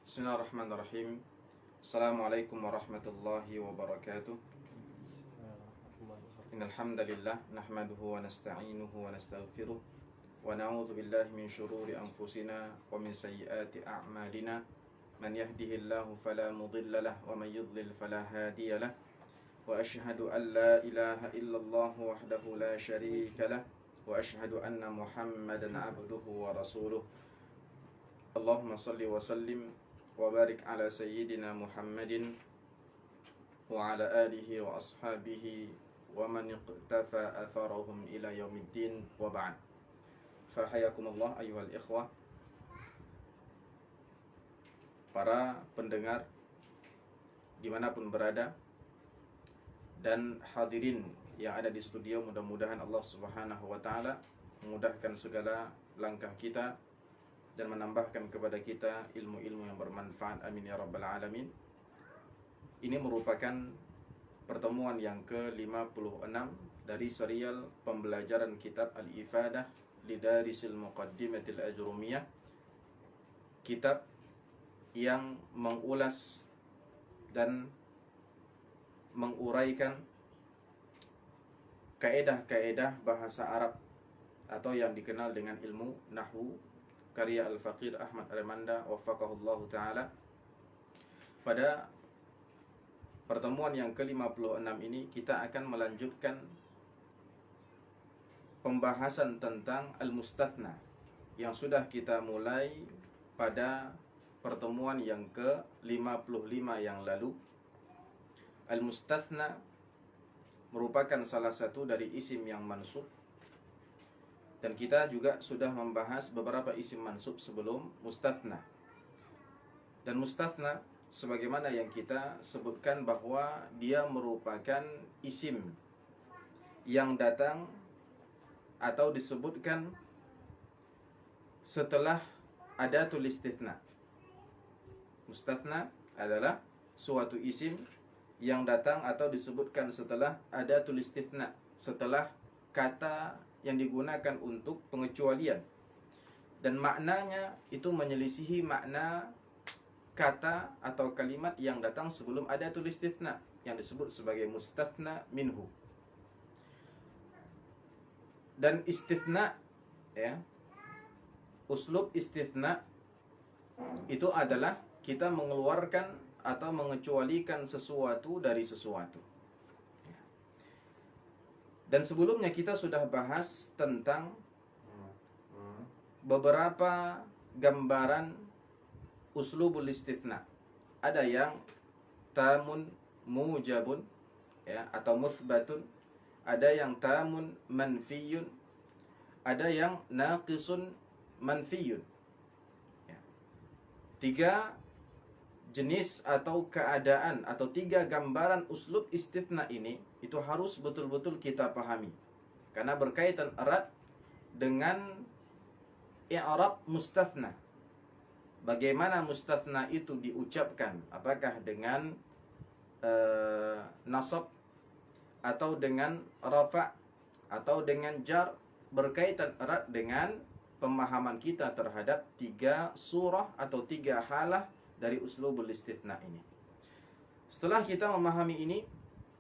Bismillahirrahmanirrahim. Assalamualaikum warahmatullahi wabarakatuh. Innal hamdalillah nahmaduhu wa nasta'inuhu wa nastaghfiruh wa na'udzu billahi min shururi anfusina wa min sayyiati a'malina. Man yahdihillahu fala mudilla lahu wa man yudlil fala hadiya lahu. Wa ashhadu an la ilaha illallah wahdahu la syarika lahu wa ashhadu anna Muhammadan 'abduhu wa rasuluh. Allahumma salli wa sallim wa barik ala sayyidina Muhammadin wa ala alihi wa ashabihi wa man iqtafa atharahum ila yaumiddin wa ba'd. Fahayakumullah ayyuhal ikhwah, para pendengar dimanapun berada, dan hadirin yang ada di studio. Mudah-mudahan Allah subhanahu wa ta'ala memudahkan segala langkah kita dan menambahkan kepada kita ilmu-ilmu yang bermanfaat. Amin ya rabbal alamin. Ini merupakan pertemuan yang ke-56 dari serial pembelajaran kitab Al-Ifadah Lidarisil Muqaddimatil Ajrumiyah, kitab yang mengulas dan menguraikan kaedah-kaedah bahasa Arab atau yang dikenal dengan ilmu nahwu, karya Al-Faqir Ahmad Armanda wafaqahullahu ta'ala. Pada pertemuan yang ke-56 ini kita akan melanjutkan pembahasan tentang Al-Mustathna yang sudah kita mulai pada pertemuan yang ke-55 yang lalu. Al-Mustathna merupakan salah satu dari isim yang mansub, dan kita juga sudah membahas beberapa isim mansub sebelum mustathna. Dan mustathna, sebagaimana yang kita sebutkan, bahwa dia merupakan isim yang datang atau disebutkan setelah adatul istithna. Mustathna adalah suatu isim yang datang atau disebutkan setelah adatul istithna, setelah kata yang digunakan untuk pengecualian, dan maknanya itu menyelisihi makna kata atau kalimat yang datang sebelum adatul istithna yang disebut sebagai mustathna minhu. Dan istithna, ya, uslub istithna itu adalah kita mengeluarkan atau mengecualikan sesuatu dari sesuatu. Dan sebelumnya kita sudah bahas tentang beberapa gambaran uslubul istithna. Ada yang tamun mujabun, ya, atau muthbatun. Ada yang tamun manfiyun. Ada yang naqisun manfiyun, ya. 3 jenis atau keadaan atau 3 gambaran uslub istithna ini itu harus betul-betul kita pahami, karena berkaitan erat dengan i'rab mustathna. Bagaimana mustathna itu diucapkan, apakah dengan nasab atau dengan rafa' atau dengan jar, berkaitan erat dengan pemahaman kita terhadap 3 surah atau 3 halah dari uslubul istithna ini. Setelah kita memahami ini,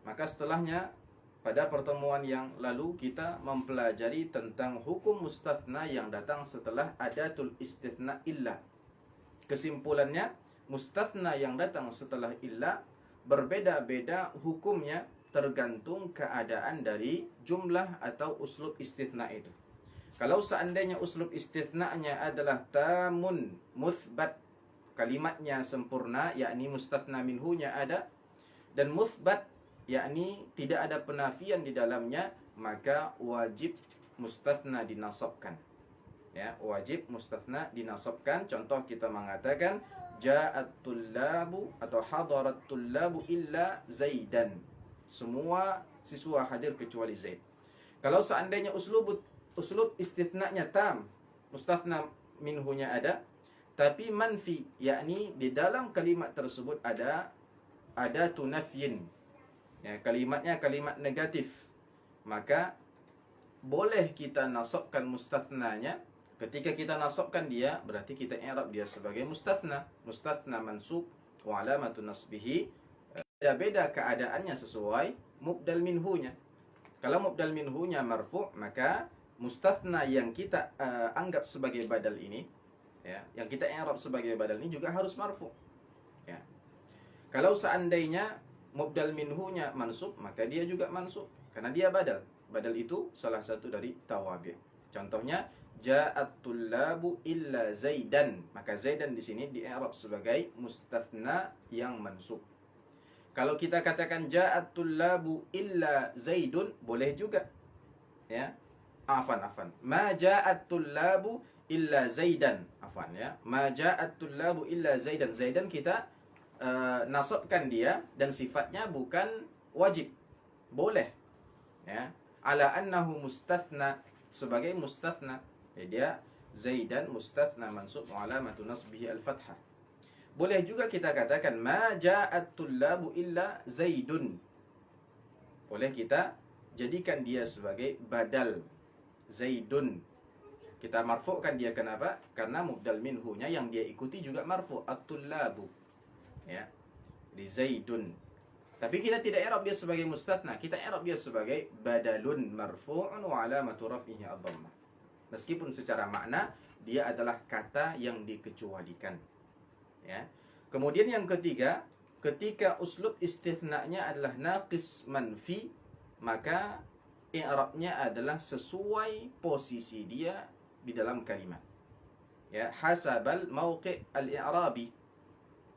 maka setelahnya pada pertemuan yang lalu kita mempelajari tentang hukum mustathna yang datang setelah adatul istithna illa. Kesimpulannya, mustathna yang datang setelah illa berbeda-beda hukumnya tergantung keadaan dari jumlah atau uslub istithna itu. Kalau seandainya uslub istithna'nya adalah tamun muthbat, kalimatnya sempurna, yakni mustathna minhunya ada, dan muthbat, yakni tidak ada penafian di dalamnya, maka wajib mustathna dinasabkan. Ya, wajib mustathna dinasabkan. Contoh kita mengatakan ja'at tullabu atau hadarat tullabu illa zaidan. Semua siswa hadir kecuali Zaid. Kalau seandainya uslub istithna'nya tam, mustathna minhunya ada, tapi manfi, yakni di dalam kalimat tersebut ada tunafyin, ya, kalimatnya kalimat negatif, maka boleh kita nasabkan mustathnanya Ketika kita nasabkan dia, berarti kita i'rab dia sebagai mustathna. Mustathna mansub wa alamatu nasbihi, beda keadaannya sesuai mubdal minhunya. Kalau mubdal minhunya marfu', maka mustathna yang kita anggap sebagai badal ini, ya, yang kita i'rab sebagai badal ini juga harus marfu'. Ya. Kalau seandainya mubdal minhunya mansub, maka dia juga mansub karena dia badal. Badal itu salah satu dari tawabi'. Contohnya ja'at tullabu illa zaidan, maka zaidan di sini di-i'rab sebagai mustathna yang mansub. Kalau kita katakan ja'at tullabu illa zaidun, boleh juga. Ya. Afan. Ma ja'at tullabu illa zaidan. Afan, ya. Ma ja'at tullabu illa zaidan. Zaidan kita nasabkan dia dan sifatnya bukan wajib. Boleh. Ya. Ala annahu mustathna, sebagai mustathna. Ya, dia zaidan mustathna mansub wa alamatu nasbihi al-fathah. Boleh juga kita katakan ma ja'at tullabu illa zaidun. Boleh kita jadikan dia sebagai badal zaidun. Kita marfu'kan dia, kenapa? Karena mubdal minhunya yang dia ikuti juga marfu', at-tullabu. Ya. Di zaidun. Tapi kita tidak i'rab dia sebagai mustathna, kita i'rab dia sebagai badalun marfu'un wa alamatu raf'ihi ad-dhammah. Meskipun secara makna dia adalah kata yang dikecualikan. Ya. Kemudian yang ketiga, ketika uslub istithna'nya adalah naqis manfi, maka i'rabnya adalah sesuai posisi dia di dalam kalimat. Ya, hasabal mauqi' al-i'rabi.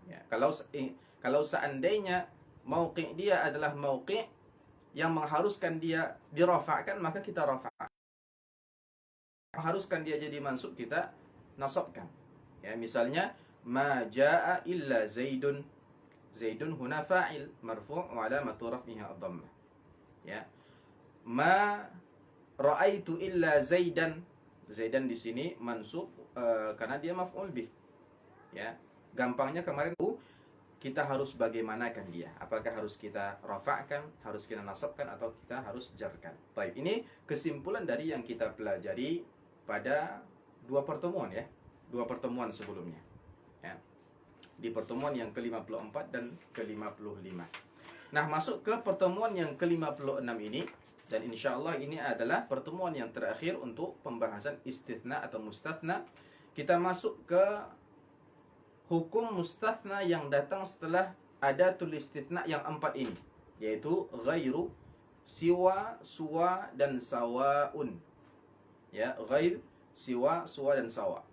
Ya, kalau seandainya mauqi' dia adalah mauqi' yang mengharuskan dia dirafa'kan, maka kita rafa'. Mengharuskan dia jadi mansub, kita nasabkan. Ya, misalnya ma jaa illa zaidun. Zaidun huna fa'il marfu' wa alamatu raf'ihi ad-dhammah. Ya. Ma ra'aitu illa zaidan. Zaidan di sini mansub karena dia maf'ul bih. Ya. Gampangnya kemarin kita harus bagaimanakan dia? Apakah harus kita rafa'kan, harus kita nasabkan, atau kita harus jarkan? Baik, ini kesimpulan dari yang kita pelajari pada dua pertemuan, ya. Dua pertemuan sebelumnya. Ya. Di pertemuan yang ke-54 dan ke-55. Nah, masuk ke pertemuan yang ke-56 ini, dan insya Allah ini adalah pertemuan yang terakhir untuk pembahasan istithna atau mustathna. Kita masuk ke hukum mustathna yang datang setelah ada tulis istithna yang 4 ini, yaitu ghairu, siwa, suwa, dan sawaun. Ya, ghair, siwa, suwa, dan sawa.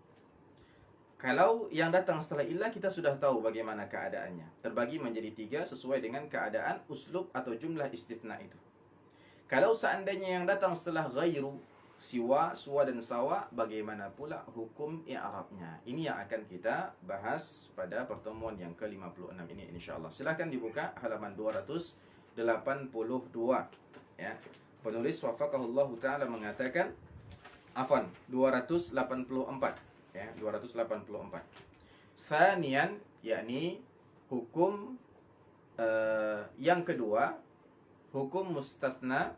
Kalau yang datang setelah illah kita sudah tahu bagaimana keadaannya. Terbagi menjadi 3 sesuai dengan keadaan uslub atau jumlah istithna itu. Kalau seandainya yang datang setelah ghairu, siwa, suwa, dan sawa, bagaimana pula hukum i'rabnya? Ini yang akan kita bahas pada pertemuan yang ke-56 ini insyaallah. Silakan dibuka halaman 282. Ya. Penulis wafaqahullahu taala mengatakan 284. Ya, 284. Thaniyan, yakni hukum yang kedua, hukum mustathna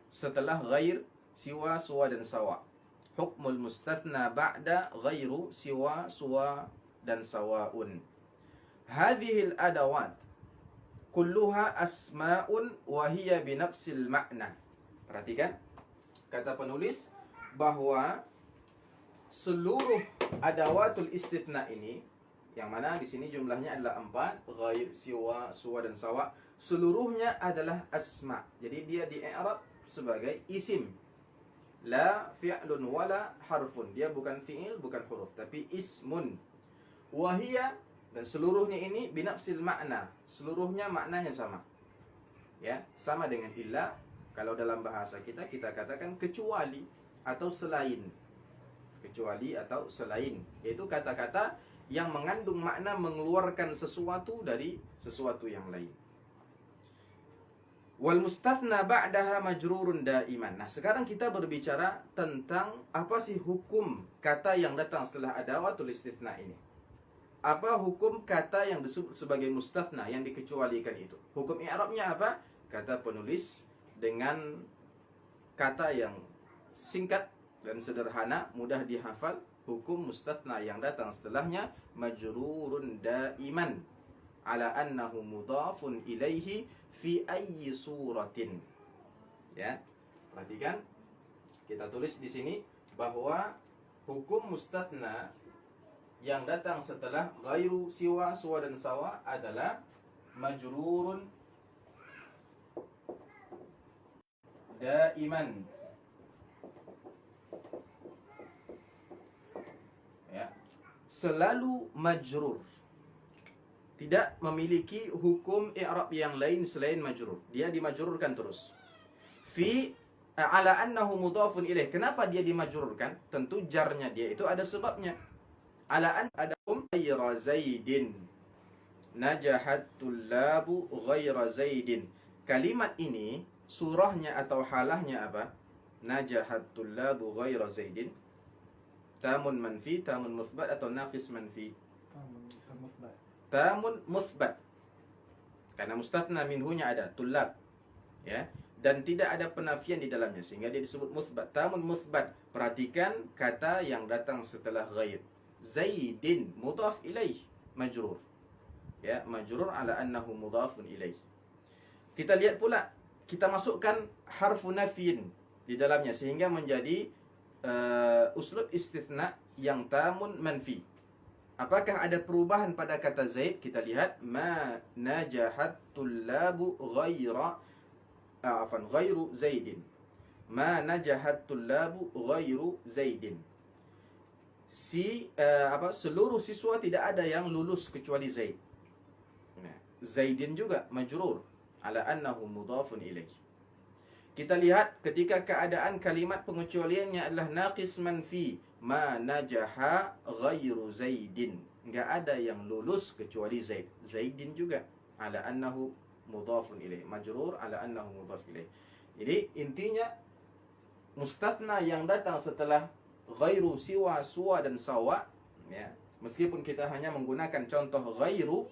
setelah ghair, siwa, suwa, dan sawa. Hukmul mustathna ba'da ghairu, siwa, suwa, dan sawaun. Hadhil adawat kulluha asma'un wa hiya binafsil ma'na. Perhatikan kata penulis bahwa seluruh adawatul istithna ini, yang mana di sini jumlahnya adalah 4, ghair, siwa, suwa, dan sawa, seluruhnya adalah asma. Jadi dia di-i'rab sebagai isim. La fi'lun wala harfun. Dia bukan fi'il, bukan huruf, tapi ismun. Wahia, dan seluruhnya ini binafsil makna. Seluruhnya maknanya sama. Ya, sama dengan illa. Kalau dalam bahasa kita katakan kecuali atau selain. Kecuali atau selain, yaitu kata-kata yang mengandung makna mengeluarkan sesuatu dari sesuatu yang lain. Wal mustathna ba'daha majrurun daiman. Nah, sekarang kita berbicara tentang apa sih hukum kata yang datang setelah adawatul istithna ini. Apa hukum kata yang disebut sebagai mustathna yang dikecualikan itu? Hukum i'rabnya apa? Kata penulis dengan kata yang singkat dan sederhana, mudah dihafal. Hukum mustathna yang datang setelahnya majrurun daiman ala annahu mudhafun ilaihi fi ayyi suratin. Ya. Perhatikan, kita tulis di sini bahwa hukum mustathna yang datang setelah ghairu, siwa, suwa dan sawa adalah majrurun daiman. Ya. Selalu majrur. Tidak memiliki hukum i'rab yang lain selain majrur. Dia dimajrurkan terus. Fi ala annahu mudhafun ilaih. Kenapa dia dimajrurkan? Tentu jarnya dia itu ada sebabnya. Ala an adahum ghaira zaidin. Najahat tullabu ghaira zaidin. Kalimat ini surahnya atau halahnya apa? Najahat tullabu ghaira zaidin. Tamun manfi, tamun muthbat atau naqis manfi? Tamun muthbat. Karena mustathna minhunya ada tullab. Ya. Dan tidak ada penafian di dalamnya sehingga dia disebut muthbat. Tamun muthbat. Perhatikan kata yang datang setelah ghair. Zaidin mudhaf ilaih majrur. Ya, majrur ala annahu mudhafun ilaih. Kita lihat pula, kita masukkan harfu nafyin di dalamnya sehingga menjadi uslub istithna yang tamun manfi. Apakah ada perubahan pada kata Zaid? Kita lihat ma najahat tullabu ghairu Zaidin. Ma najahat tullabu ghairu Zaidin. Seluruh siswa tidak ada yang lulus kecuali Zaid. Nah, Zaidin juga majrur ala annahu mudhafun ilaih. Kita lihat ketika keadaan kalimat pengecualiannya adalah naqis manfi, ma najaha ghairu Zaidin. Enggak ada yang lulus kecuali Zaid. Zaidin juga ala annahu mudhafun ilaih, majrur ala annahu mudhaf ilaih. Jadi intinya mustathna yang datang setelah ghairu, siwa, suwa dan sawa, ya, meskipun kita hanya menggunakan contoh ghairu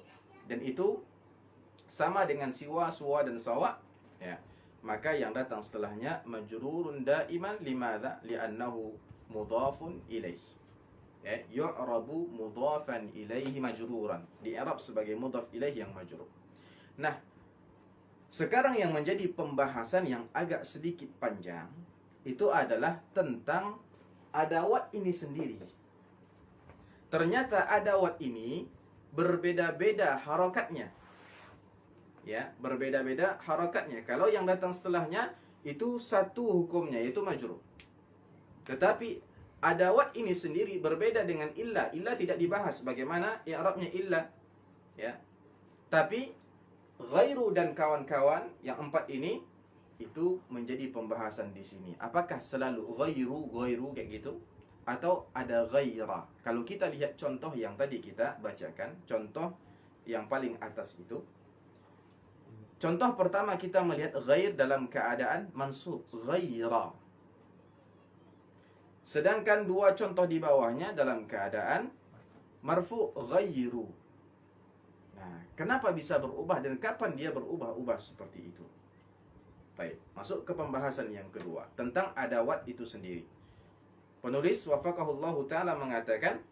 dan itu sama dengan siwa, suwa dan sawa, ya, maka yang datang setelahnya majrurun daiman. Limadha? Li'annahu mudhafun ilaih. Ya, yu'rabu mudhafan ilaihi majruran. Di i'rab sebagai mudhaf ilaih yang majrur. Nah, sekarang yang menjadi pembahasan yang agak sedikit panjang itu adalah tentang adawat ini sendiri. Ternyata adawat ini berbeda-beda harakatnya. Ya, berbeda-beda harakatnya. Kalau yang datang setelahnya itu satu hukumnya, yaitu majrur. Tetapi adawat ini sendiri berbeda dengan illa. Illa tidak dibahas bagaimana i'rabnya illa. Ya. Tapi ghairu dan kawan-kawan yang empat ini itu menjadi pembahasan di sini. Apakah selalu ghairu kayak gitu atau ada ghaira? Kalau kita lihat contoh yang tadi kita bacakan, contoh yang paling atas itu. Contoh pertama kita melihat ghair dalam keadaan mansub, ghaira. Sedangkan dua contoh di bawahnya dalam keadaan marfu, ghairu. Nah, kenapa bisa berubah dan kapan dia berubah-ubah seperti itu? Baik, masuk ke pembahasan yang kedua tentang adawat itu sendiri. Penulis wafaqahullahu ta'ala mengatakan,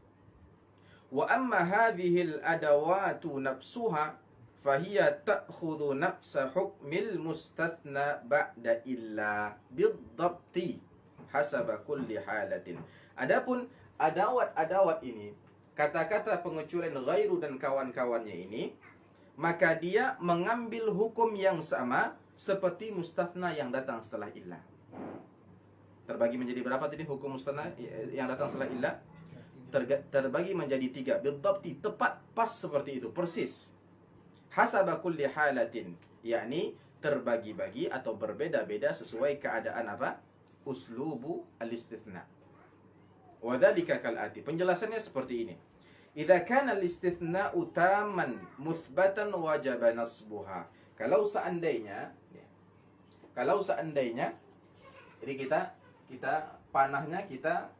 wa amma hadhil adawatu nafsuha fahiya ta'khudhu nafsa hukmil mustathna ba'da illa bidhabti hasaba kulli halatin. Adapun adawat-adawat ini, kata-kata pengecualian ghairu dan kawan-kawannya ini, maka dia mengambil hukum yang sama seperti mustathna yang datang setelah illa. Terbagi menjadi berapa tadi hukum mustathna yang datang setelah illa? Terbagi menjadi 3. Bidhabti, tepat, pas seperti itu, persis. Hasaba kulli halatin, yakni terbagi-bagi atau berbeda-beda sesuai keadaan apa? Uslubu al-istithna. Wa dzalika kal'ati. Penjelasannya seperti ini. Idza kana al-istithna'u tamman muthbatan wajaba nasbuha. Kalau seandainya jadi kita panahnya kita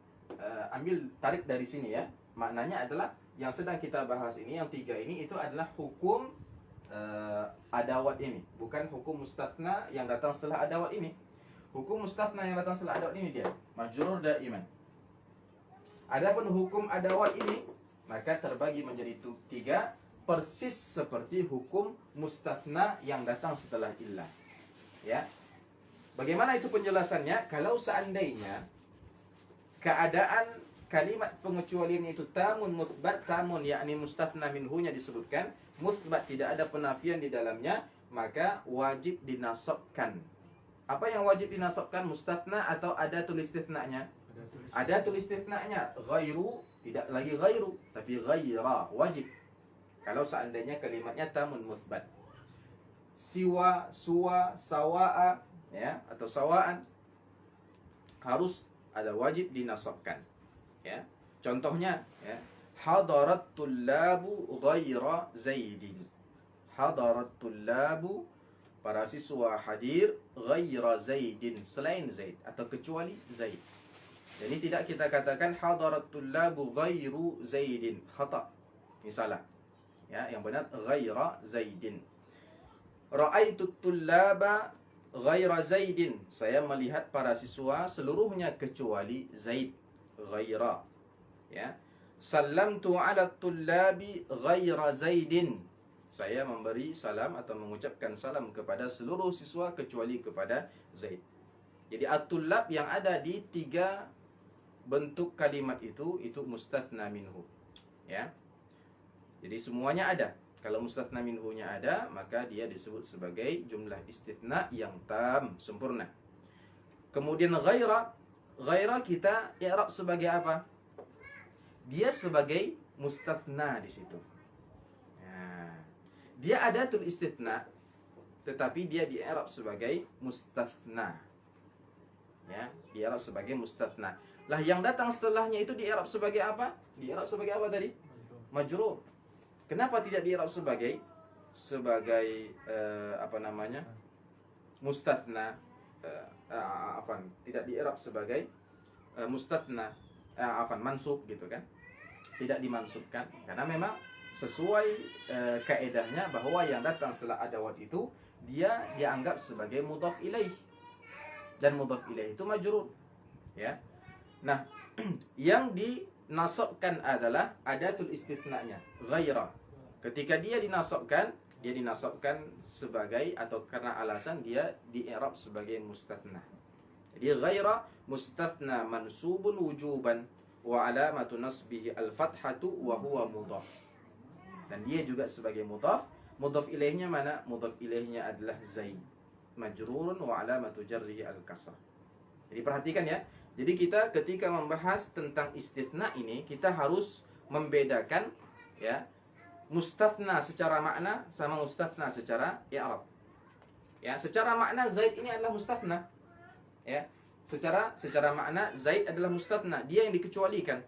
ambil tarik dari sini ya. Maknanya adalah yang sedang kita bahas ini, yang 3 ini itu adalah hukum adawat ini, bukan hukum mustathna yang datang setelah adawat ini. Hukum mustathna yang datang setelah adawat ini dia majrur daiman. Adapun hukum adawat ini maka terbagi menjadi tiga, persis seperti hukum mustathna yang datang setelah illah. Ya. Bagaimana itu penjelasannya? Kalau seandainya keadaan kalimat pengecualian itu tamun muthbat, tamun yakni mustathna minhunya disebutkan, muthbat tidak ada penafian di dalamnya, maka wajib dinasabkan. Apa yang wajib dinasabkan? Mustathna atau ada tulis istithna'nya? Ada tulis istithna'nya. Ghairu, tidak lagi ghairu, tapi ghaira, wajib. Kalau seandainya kalimatnya tamun muthbat. Siwa, suwa, sawa'a, ya, atau sawa'an, harus ada wajib dinasabkan. Ya. Contohnya, ya, hadarat tullabu ghaira zaidin. Hadarat tullabu, para siswa hadir, ghaira zaidin, selain zaid atau kecuali zaid. Jadi tidak kita katakan hadarat tullabu ghairu zaidin, khata. Misalnya, ya, yang benar ghaira zaidin. Ra'aitu tullaba ghaira zaidin, saya melihat para siswa seluruhnya kecuali zaid, ghaira. Ya. Sallamtu 'ala tullabi ghaira zaidin, saya memberi salam atau mengucapkan salam kepada seluruh siswa kecuali kepada Zaid. Jadi at-tullab yang ada di tiga bentuk kalimat itu mustathna minhu. Ya. Jadi semuanya ada. Kalau mustathna minhu-nya ada, maka dia disebut sebagai jumlah istithna yang tam, sempurna. Kemudian ghaira kita i'rab sebagai apa? Dia sebagai mustathna di situ. Dia ada tul istithna, tetapi dia di i'rab sebagai mustathna. Ya, di i'rab sebagai mustathna. Lah yang datang setelahnya itu di i'rab sebagai apa? Di i'rab sebagai apa tadi? Majrur. Kenapa tidak di i'rab sebagai mustathna? Tidak di i'rab sebagai mustathna, mansub gitu kan? Tidak dimansubkan karena memang sesuai kaedahnya bahwa yang datang setelah adawat itu dia dianggap sebagai mudhaf ilaih, dan mudhaf ilaih itu majrur. Ya. Nah, yang dinasabkan adalah adatul istithna'nya, ghaira. Ketika dia dinasabkan sebagai atau karena alasan dia di i'rab sebagai mustathna. Jadi ghaira mustathna mansubun wujuban wa alamatu nasbihi al-fathatu wa huwa mudhaf. Dan dia juga sebagai mudhaf. Mudhaf ilaihnya mana? Mudhaf ilaihnya adalah zaid, majrurun wa alamatu jarrihi al-kasrah. Jadi perhatikan ya. Jadi kita ketika membahas tentang istithna ini, kita harus membedakan ya, mustathna secara makna sama mustathna secara i'rab. Ya, secara makna zaid ini adalah mustathna. Ya. Secara makna zaid adalah mustathna, dia yang dikecualikan.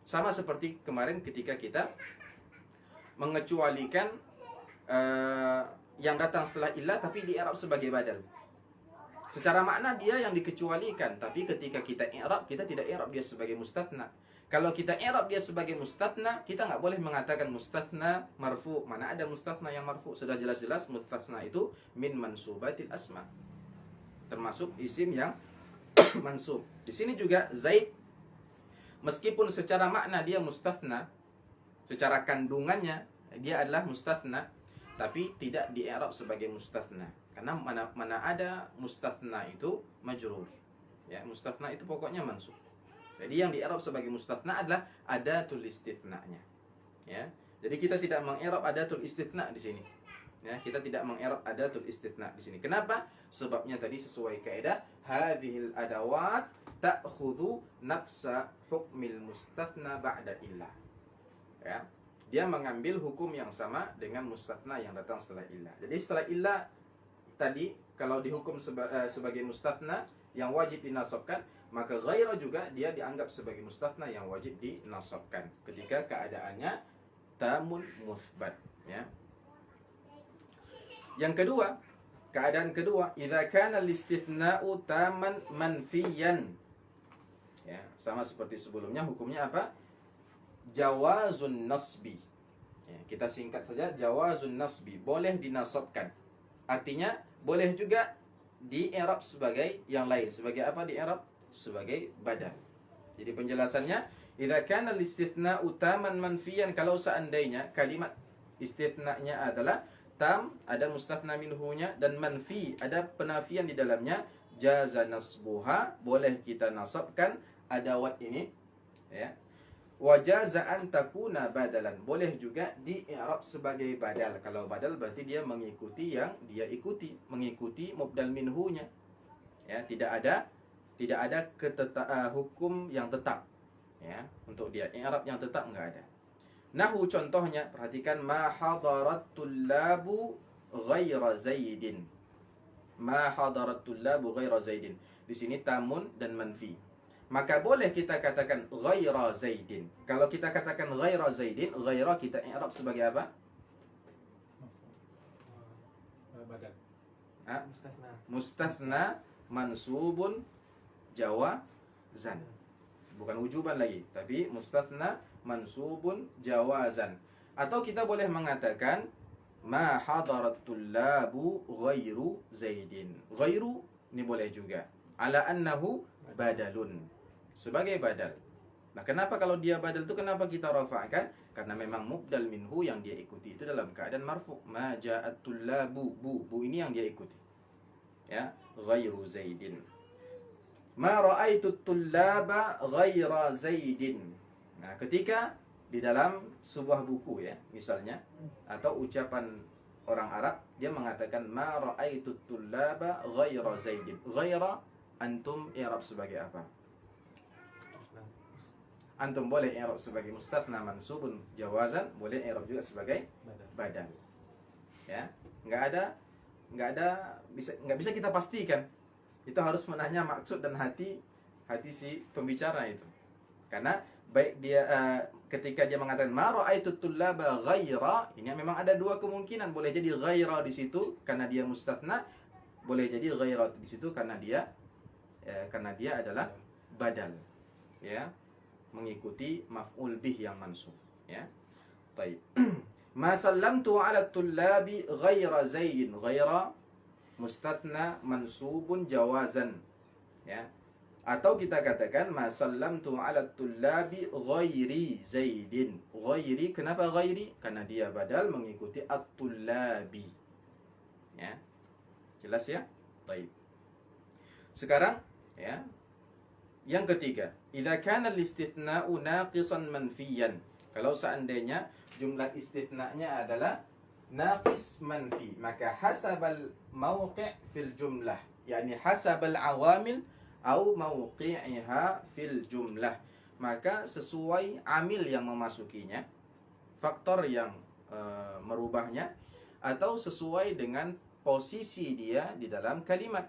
Sama seperti kemarin ketika kita mengecualikan yang datang setelah illah tapi di i'rab sebagai badal. Secara makna dia yang dikecualikan, tapi ketika kita i'rab, kita tidak i'rab dia sebagai mustathna. Kalau kita i'rab dia sebagai mustathna, kita nggak boleh mengatakan mustathna marfu. Mana ada mustathna yang marfu? Sudah jelas-jelas mustathna itu min mansubatil asma, termasuk isim yang mansub. Di sini juga Zaid, meskipun secara makna dia mustathna, secara kandungannya dia adalah mustathna, tapi tidak di i'rab sebagai mustathna. Karena mana ada mustathna itu majrur. Ya, mustathna itu pokoknya mansub. Jadi yang di i'rab sebagai mustathna adalah adatul istithna'nya. Ya. Jadi kita tidak meng-i'rab adatul istithna di sini. Ya, kita tidak meng-i'rab adatul istithna di sini. Kenapa? Sebabnya tadi sesuai kaidah hadhil adawat ta'khudhu nafsa hukmil mustathna ba'da illah. Ya. Dia mengambil hukum yang sama dengan mustathna yang datang setelah illah. Jadi setelah illah tadi kalau dihukum sebagai mustathna yang wajib dinasabkan, maka ghaira juga dia dianggap sebagai mustathna yang wajib dinasabkan ketika keadaannya tamun muthbat. Ya. Yang kedua, keadaan kedua, idza kana al-istithna'u taman manfiyan. Ya, sama seperti sebelumnya, hukumnya apa? Jawazun nasbi. Ya, kita singkat saja, jawazun nasbi, boleh dinasabkan. Artinya boleh juga di i'rab sebagai yang lain. Sebagai apa di i'rab? Sebagai badal. Jadi penjelasannya, idza kana al-istithna'u taman manfiyan, kalau seandainya kalimat istithna'nya adalah tam, ada mustathna minhunya, dan manfi, ada penafian di dalamnya, jaza nasbuha, boleh kita nasabkan adawat ini, ya. Wajaza an takuna badalan, boleh juga di i'rab sebagai badal. Kalau badal berarti dia mengikuti yang dia ikuti, mengikuti mubdal minhunya. Ya, tidak ada hukum yang tetap. Ya, untuk dia i'rab yang tetap enggak ada. Nahu contohnya, perhatikan, ma hadarat tullabu ghaira zaidin. Ma hadarat tullabu ghaira zaidin. Di sini tamun dan manfi. Maka boleh kita katakan ghaira zaidin. Kalau kita katakan ghaira zaidin, ghaira kita i'rab sebagai apa? Badal. Mustathna mansubun jawazan. Bukan wujuban lagi, tapi mustathna mansubun jawazan. Atau kita boleh mengatakan ma hadarat tullabu ghairu zaidin. Ghairu ini boleh juga. Ala annahu badalun. Sebagai badal. Nah, kenapa kalau dia badal itu kenapa kita rafa'kan? Karena memang mubdal minhu yang dia ikuti itu dalam keadaan marfu'. Ma ja'at tullabu, bu ini yang dia ikuti. Ya, ghairu zaidin. Ma ra'aitu tullaba ghaira zaidin. Nah, ketika di dalam sebuah buku, ya, misalnya, atau ucapan orang Arab, dia mengatakan ma ra'aitu tullaba ghaira zaidin. Ghaira antum i'rab sebagai apa? Antum boleh i'rab sebagai mustathna mansubun jawazan, boleh i'rab juga sebagai badal. Ya, nggak bisa kita pastikan. Itu harus menanya maksud dan hati si pembicara itu. Karena baik dia ketika dia mengatakan ma ra'aitu tullaba ghaira, ini memang ada dua kemungkinan, boleh jadi ghaira di situ karena dia mustathna, boleh jadi ghaira di situ karena dia adalah badal, ya, mengikuti maf'ul bih yang mansub, ya. Baik. Ma sallamtu 'ala tullabi ghaira zaidin. Ghaira mustathna mansubun jawazan, ya. Atau kita katakan ma sallamtu 'ala tullabi ghairi zaidin. Ghairi, kenapa ghairi? Karena dia badal mengikuti at-tullabi. Ya. Jelas ya? Baik. Sekarang, ya, yang ketiga, idza kana al-istithna'u naqisan manfiyan. Kalau seandainya jumlah istithna'nya adalah naqis manfi, maka hasabal mawqi' fil jumlah, yakni hasabal awamil au mawqi'iha fil jumlah, maka sesuai amil yang memasukinya, faktor yang merubahnya, atau sesuai dengan posisi dia di dalam kalimat.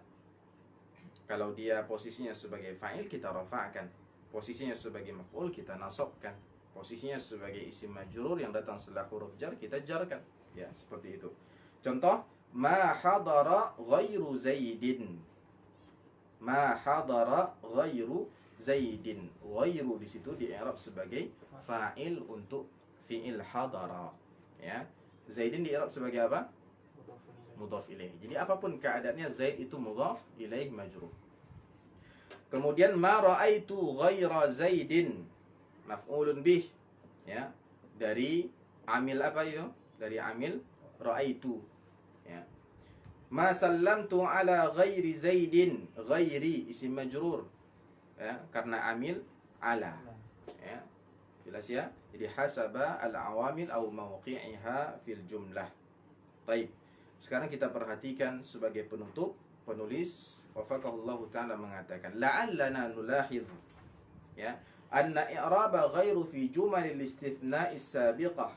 Kalau dia posisinya sebagai fa'il, kita rafa'kan. Posisinya sebagai maf'ul, kita nasabkan. Posisinya sebagai isim majrur yang datang setelah huruf jar, kita jarkan. Ya, seperti itu. Contoh, ma hadara ghairu zaidin. Ma hadara ghairu zaidin. Ghairu di situ di i'rab sebagai fa'il untuk fi'il hadara. Ya. Zaidin di i'rab sebagai apa? Mudhaf ilaih. Jadi apapun keadaannya, Zaid itu mudhaf ilaih majrur. Kemudian ma ra'aitu ghaira Zaidin, maf'ulun bih, ya, dari amil apa itu? Dari amil ra'aitu, ya. Ma sallamtu ala ghairi Zaidin. Ghairi isim majrur, ya, karena amil ala, ya. Jelas ya? Jadi hasaba al-awamil au mawqi'iha fil jumlah. Baik. Sekarang kita perhatikan sebagai penutup, penulis wafaqahullahu ta'ala mengatakan la'allana nulahidh, ya, anna i'raba ghairu fi jumalil istithna'i sabiqah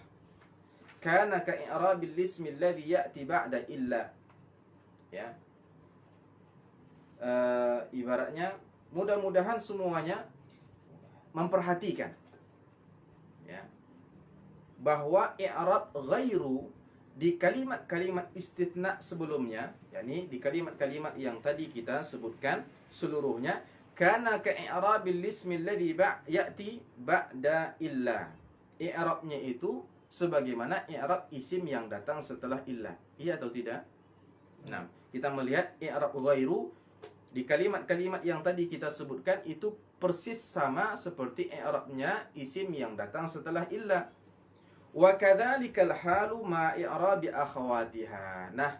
kana ka i'rabil ismi alladhi ya'ti ba'da illa. Ya. Ibaratnya mudah-mudahan semuanya memperhatikan, ya, bahwa i'rab ghairu di kalimat-kalimat istithna sebelumnya, yakni di kalimat-kalimat yang tadi kita sebutkan seluruhnya, kana ka i'rabil ismi alladhi ya'ti ba'da illa. I'rabnya itu sebagaimana i'rab isim yang datang setelah illa. Iya atau tidak? Nah, kita melihat i'rab ghairu di kalimat-kalimat yang tadi kita sebutkan itu persis sama seperti i'rabnya isim yang datang setelah illa. Wa kadzalikal halu ma i'rabi akhawatiha. Nah,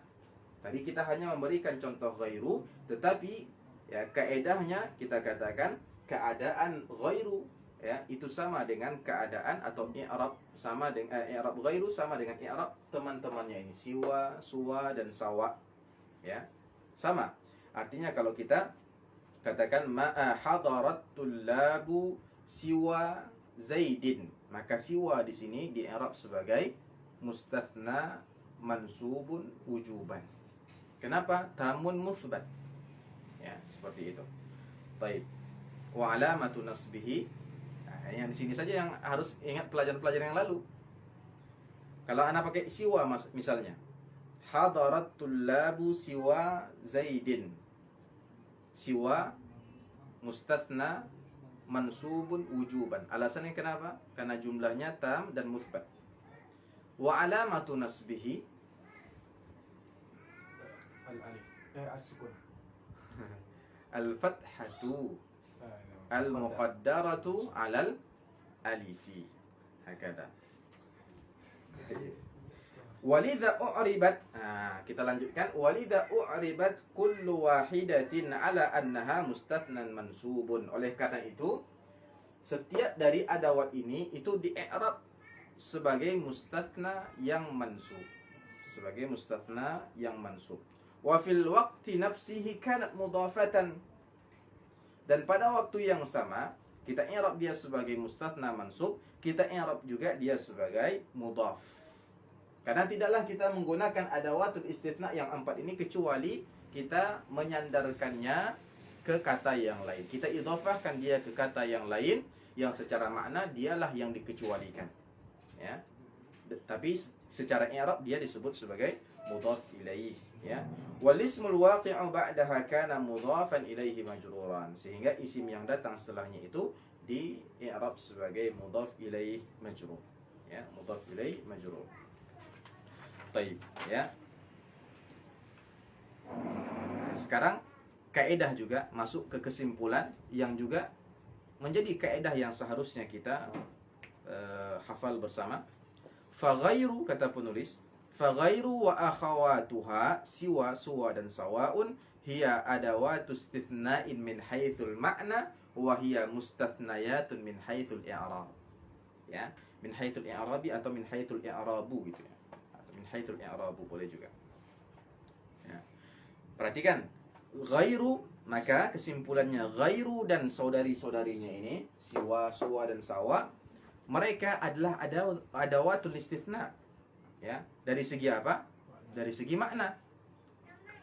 tadi kita hanya memberikan contoh ghairu, tetapi ya kaedahnya kita katakan keadaan ghairu ya itu sama dengan keadaan atau i'rab sama dengan i'rab ghairu sama dengan i'rab teman-temannya ini siwa, suwa dan sawa. Ya. Sama. Artinya kalau kita katakan ma'a hadarat tullabu siwa Zaidin, maka siwa di sini di i'rab sebagai mustatsna mansubun wujuban. Kenapa? Tamun mutsbat. Ya, seperti itu. Baik. Wa alamatu nasbihi. Nah, yang di sini saja yang harus ingat pelajaran-pelajaran yang lalu. Kalau anak pakai siwa misalnya. Hadarat tullabu siwa Zaidin. Siwa mustatsna mansubun wujuban. Alasannya kenapa? Karena jumlahnya tam dan mutsbat. Wa alamatu nasbihi al-alif as-sukun al-fathatu al-muqaddaratu 'alal alifi. Hakada. Walidha u'ribat. Kita lanjutkan. Walidha u'ribat kullu wahidatin ala annaha mustathnan mansubun. Oleh karena itu, setiap dari adawat ini itu di-i'rab sebagai mustathna yang mansub. Sebagai mustathna yang mansub. Wa fil waqti nafsihi kanat mudhafatan. Dan pada waktu yang sama, kita i'rab dia sebagai mustathna mansub, kita i'rab juga dia sebagai mudhaf. Karena tidaklah kita menggunakan adawatul istitsna yang 4 ini kecuali kita menyandarkannya ke kata yang lain. Kita idhafahkan dia ke kata yang lain yang secara makna dialah yang dikecualikan. Ya. Tapi secara i'rab dia disebut sebagai mudhaf ilaih, ya. Wal ismul waqi'u ba'daha kana mudhafan ilaihi majruran. Sehingga isim yang datang setelahnya itu di i'rab sebagai mudhaf ilaih majrur. Ya, mudhaf ilaih majrur. Baik, ya. Sekarang kaidah juga masuk ke kesimpulan yang juga menjadi kaidah yang seharusnya kita hafal bersama. Faghairu, kata penulis, faghairu wa akhawatuha siwa, suwa dan sawaun hiya adawatu istithna'in min haitsul ma'na wa hiya mustathnayatun min haitsul i'rab. Ya, min haitsul i'rabi atau min haitsul i'rabu gitu ya. Min haitsul i'rabu boleh juga. Ya. Perhatikan, ghairu, maka kesimpulannya ghairu dan saudari-saudarinya ini, siwa, suwa dan sawa, mereka adalah adawatul istitsna. Ya, dari segi apa? Dari segi makna.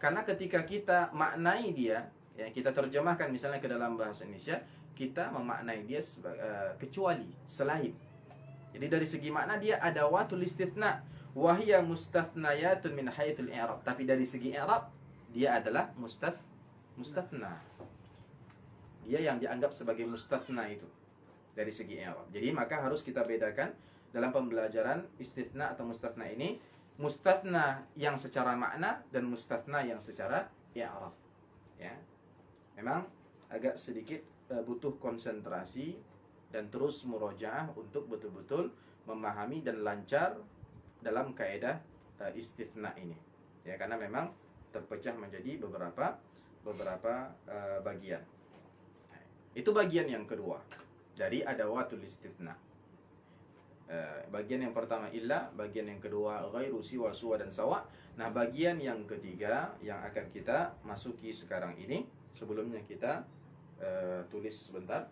Karena ketika kita maknai dia, ya, kita terjemahkan misalnya ke dalam bahasa Indonesia, kita memaknai dia kecuali, selain. Jadi dari segi makna dia adawatul istitsna. Wahia mustathnayatun min haitsul i'rab. Tapi dari segi i'rab dia adalah mustathna. Dia yang dianggap sebagai mustathna itu dari segi i'rab. Jadi maka harus kita bedakan dalam pembelajaran istitsna atau mustathna ini, mustathna yang secara makna dan mustathna yang secara i'rab. Ya. Memang agak sedikit butuh konsentrasi dan terus murojaah untuk betul-betul memahami dan lancar dalam kaidah istitsna ini. Ya, karena memang terpecah menjadi beberapa bagian. Itu bagian yang kedua dari adawatul istitsna. Bagian yang pertama illa, bagian yang kedua ghairu, siwa, suwa dan sawa. Nah, bagian yang ketiga yang akan kita masuki sekarang ini, sebelumnya kita tulis sebentar.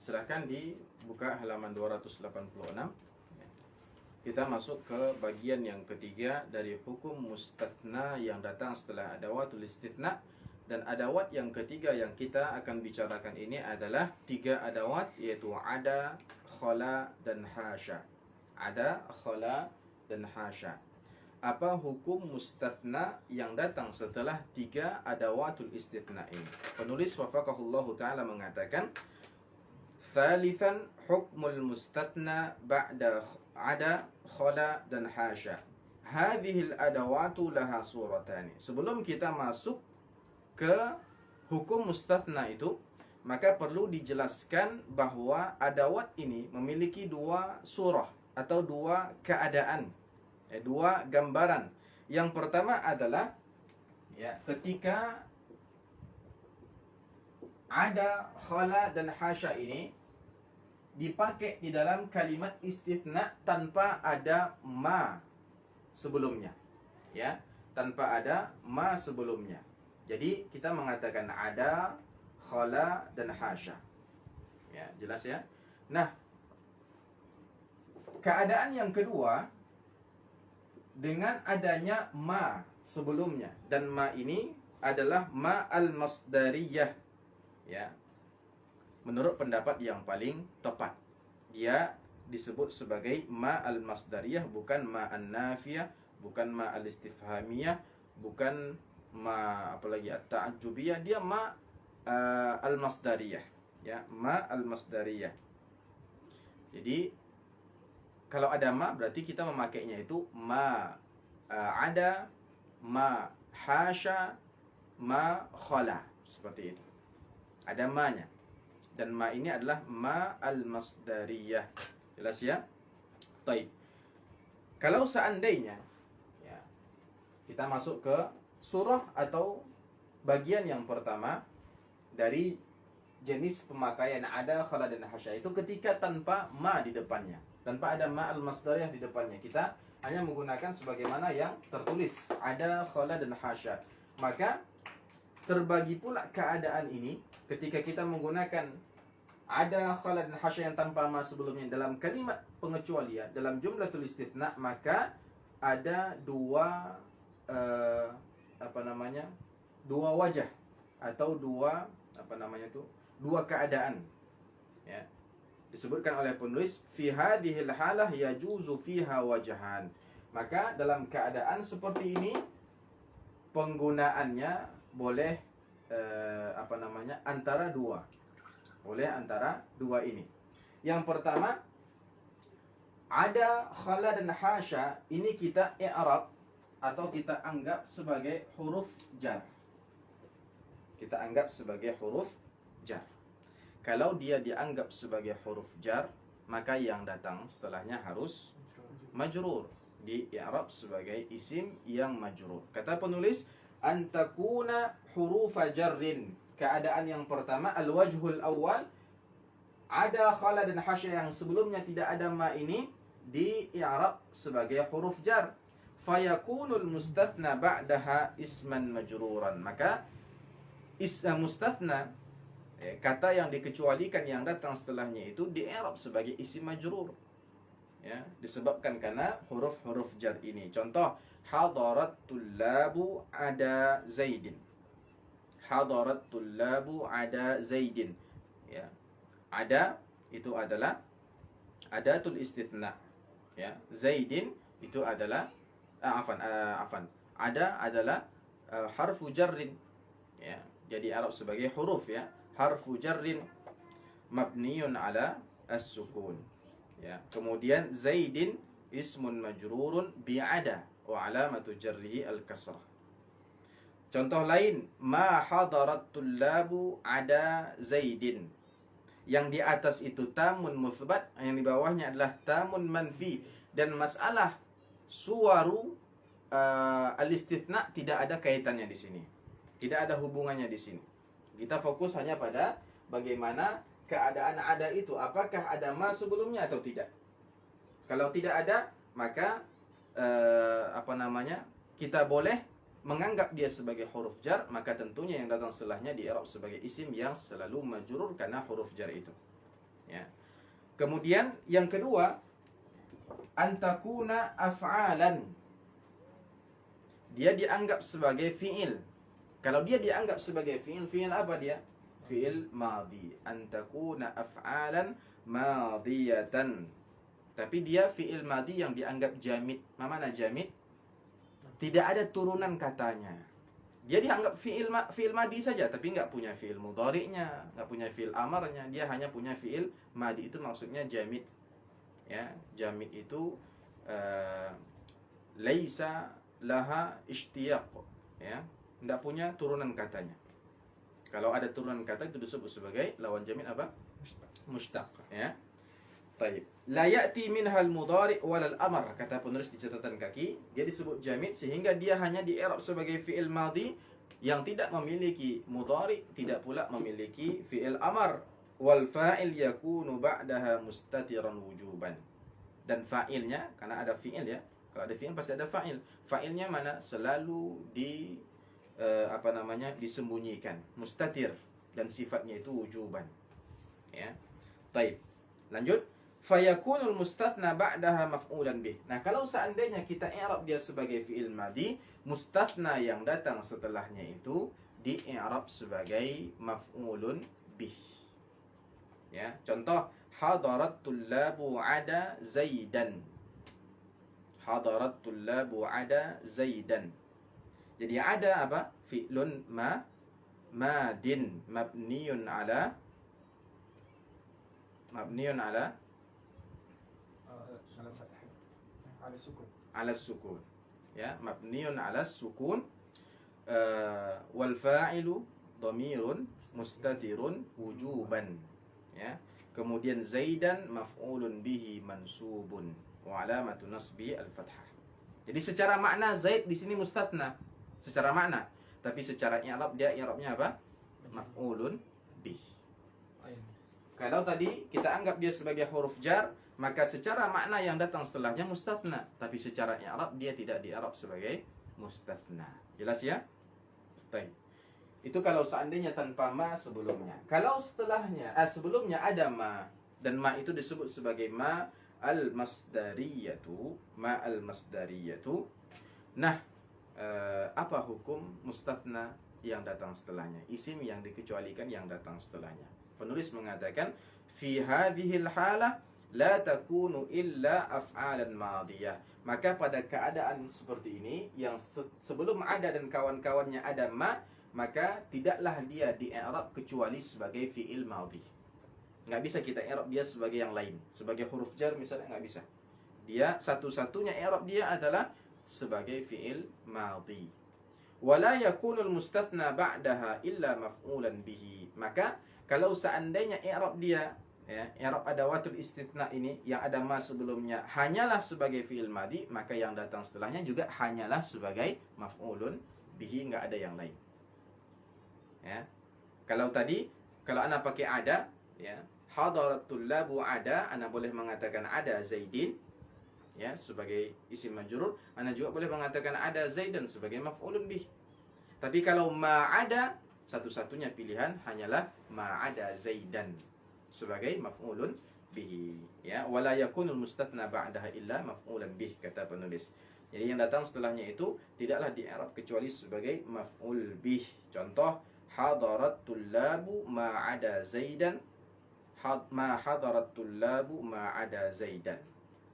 Silahkan dibuka halaman 286. Kita masuk ke bagian yang ketiga dari hukum mustathna yang datang setelah adawatul istithna. Dan adawat yang ketiga yang kita akan bicarakan ini adalah 3 adawat, yaitu ada, khala, dan hasya. Ada, khala, dan hasya. Apa hukum mustathna yang datang setelah 3 adawatul istithna ini? Penulis wafaqahullahu ta'ala mengatakan, Thalithan hukmul mustathna ba'da ada, khala, dan hasya. Hadhil adawatu laha suratani. Sebelum kita masuk ke hukum mustathna itu, maka perlu dijelaskan bahwa adawat ini memiliki 2 surah atau 2 keadaan, 2 gambaran. Yang pertama adalah ketika ada, khala, dan hasya ini dipakai di dalam kalimat istithna tanpa ada ma sebelumnya, tanpa ada ma sebelumnya. Jadi kita mengatakan ada, khala, dan hasya. Jelas ya. Nah, keadaan yang kedua dengan adanya ma sebelumnya, dan ma ini adalah ma al-masdariyah. Menurut pendapat yang paling tepat, dia disebut sebagai ma al-masdariyah, bukan ma an-nafiyah, bukan ma al-istifhamiyah, bukan ma apalagi at-ta'ajjubiyah. Dia ma al-masdariyah, ma al-masdariyah. Jadi kalau ada ma berarti kita memakainya itu ma ada, ma hasya, ma khala, seperti itu. Ada ma-nya. Dan ma ini adalah ma al-masdariyah. Jelas ya? Baik. Kalau seandainya kita masuk ke surah atau bagian yang pertama dari jenis pemakaian ada, khala, dan hasya, itu ketika tanpa ma di depannya, tanpa ada ma al-masdariyah di depannya, kita hanya menggunakan sebagaimana yang tertulis ada, khala, dan hasya. Maka terbagi pula keadaan ini ketika kita menggunakan ada, khala, dan hasya yang tanpa ma sebelumnya dalam kalimat pengecualian, dalam jumlatul istithna, maka ada 2 2 wajah atau 2 keadaan. Disebutkan oleh penulis fi hadhil halah yajuzu fiha wajhan. Maka dalam keadaan seperti ini penggunaannya boleh antara 2. Boleh antara 2 ini. Yang pertama, ada, khala, dan hasya ini kita i'rab atau kita anggap sebagai huruf jar. Kita anggap sebagai huruf jar. Kalau dia dianggap sebagai huruf jar, maka yang datang setelahnya harus majrur, di i'rab sebagai isim yang majrur. Kata penulis, antakuna hurufa jarrin. Keadaan yang pertama, al-wajhul awal, ada, khala, dan hasya yang sebelumnya tidak ada ma ini di i'rab sebagai huruf jar. Fayakunul mustathna ba'daha isman majruran. Maka mustathna, kata yang dikecualikan yang datang setelahnya itu di i'rab sebagai isim majrur. Disebabkan karena huruf-huruf jar ini. Contoh, hadarat tullabu ada zaidin. Hadarat tullabu ada zaidin. Ada itu adalah adatul istithna. Zaidin itu adalah ada adalah harfu jarrin. Jadi Arab sebagai huruf, harfu jarrin mabniun ala as-sukun. Kemudian zaidin ismun majrurun bi'ada wa alamatu jarrihi al-kasrah. Contoh lain, ma hadarat tullabu ada zaidin. Yang di atas itu tamun muthbat, yang di bawahnya adalah tamun manfi. Dan masalah suwaru al-istithna tidak ada kaitannya di sini. Tidak ada hubungannya di sini. Kita fokus hanya pada bagaimana keadaan ada itu, apakah ada ma sebelumnya atau tidak. Kalau tidak ada, maka kita boleh menganggap dia sebagai huruf jar, maka tentunya yang datang setelahnya di i'rab sebagai isim yang selalu majrur karena huruf jar itu. Ya. Kemudian yang kedua, antakuna af'alan. Dia dianggap sebagai fi'il. Kalau dia dianggap sebagai fi'il, fi'il apa dia? Fi'il madhi. Antakuna af'alan madhiyatan. Tapi dia fi'il madhi yang dianggap jamid. Mana jamid? Tidak ada turunan katanya. Dia dianggap fi'il madhi saja, tapi nggak punya fi'il mudhari'nya, nggak punya fi'il amarnya. Dia hanya punya fi'il madhi. Itu maksudnya jamid. Ya, jamid itu laisa laha ishtiyaq, ya, tidak punya turunan katanya. Kalau ada turunan kata itu disebut sebagai lawan jamid apa? Mushtaq, ya. Baik. La ya'ti minhal mudhari' wal amr, kata penulis di catatan kaki, dia disebut jamid sehingga dia hanya di-i'rab sebagai fi'il madhi yang tidak memiliki mudhari', tidak pula memiliki fi'il amr. Wal fa'il yakunu ba'daha mustatiran wujuban. Dan fa'ilnya, karena ada fi'il ya. Kalau ada fi'il pasti ada fa'il. Fa'ilnya mana? Selalu disembunyikan, mustatir, dan sifatnya itu wujuban. Ya. Baik. Lanjut. Fayakunul mustathna ba'daha maf'ulan bih. Nah, kalau seandainya kita i'rab dia sebagai fi'il madhi, mustathna yang datang setelahnya itu di-i'rab sebagai maf'ulun bih. Ya, contoh hadarat tullabu ada zaidan. Hadarat tullabu ada zaidan. Jadi ada apa? Fi'lun madin mabniun ala على الفتح على السكون. ala sukun. Ya, mabniun ala sukun. Wal fa'ilu dhamirun mustatirun wujuban. Ya. Kemudian zaidan maf'ulun bihi mansubun wa alamatu nasbi al-fathah. Jadi secara makna zaid di sini mustathna secara makna, tapi secara i'rab dia i'rabnya apa? Maf'ulun bih. Kalau tadi kita anggap dia sebagai huruf jar, maka secara makna yang datang setelahnya mustathna, tapi secara i'rab dia tidak di-i'rab sebagai mustathna. Jelas ya? Baik. Itu kalau seandainya tanpa ma sebelumnya. Kalau setelahnya, sebelumnya ada ma, dan ma itu disebut sebagai ma al-masdariyatu, ma al-masdariyatu. Nah, apa hukum mustathna yang datang setelahnya? Isim yang dikecualikan yang datang setelahnya. Penulis mengatakan, fi hadhil halah la takunu illa af'alan madiyah. Maka pada keadaan seperti ini, yang sebelum ada dan kawan-kawannya ada ma, maka tidaklah dia di-i'rab kecuali sebagai fi'il madhi. Nggak bisa kita i'rab dia sebagai yang lain. Sebagai huruf jar misalnya nggak bisa. Dia satu-satunya i'rab dia adalah sebagai fi'il madhi. Wala yakunul mustathna ba'daha illa maf'ulan bihi. Maka kalau seandainya i'rab dia, ya, i'rab adawatul istitsna ini yang ada ma sebelumnya hanyalah sebagai fi'il madhi, maka yang datang setelahnya juga hanyalah sebagai maf'ulun bihi, nggak ada yang lain. Ya. Kalau ana pakai ada, ya, hadarat tullabu ada, ana boleh mengatakan ada zaidin, ya, sebagai isim majrur. Ana juga boleh mengatakan ada zaidan sebagai maf'ulun bih. Tapi kalau ma ada, satu-satunya pilihan hanyalah ma ada zaidan sebagai maf'ulun bihi, ya. Wala yakunul mustathna ba'daha illa maf'ulan bih, kata penulis. Jadi yang datang setelahnya itu tidaklah di-i'rab kecuali sebagai maf'ul bih. Contoh hadarat tullabu ma ada zaidan, ma hadarat tullabu ma ada zaidan.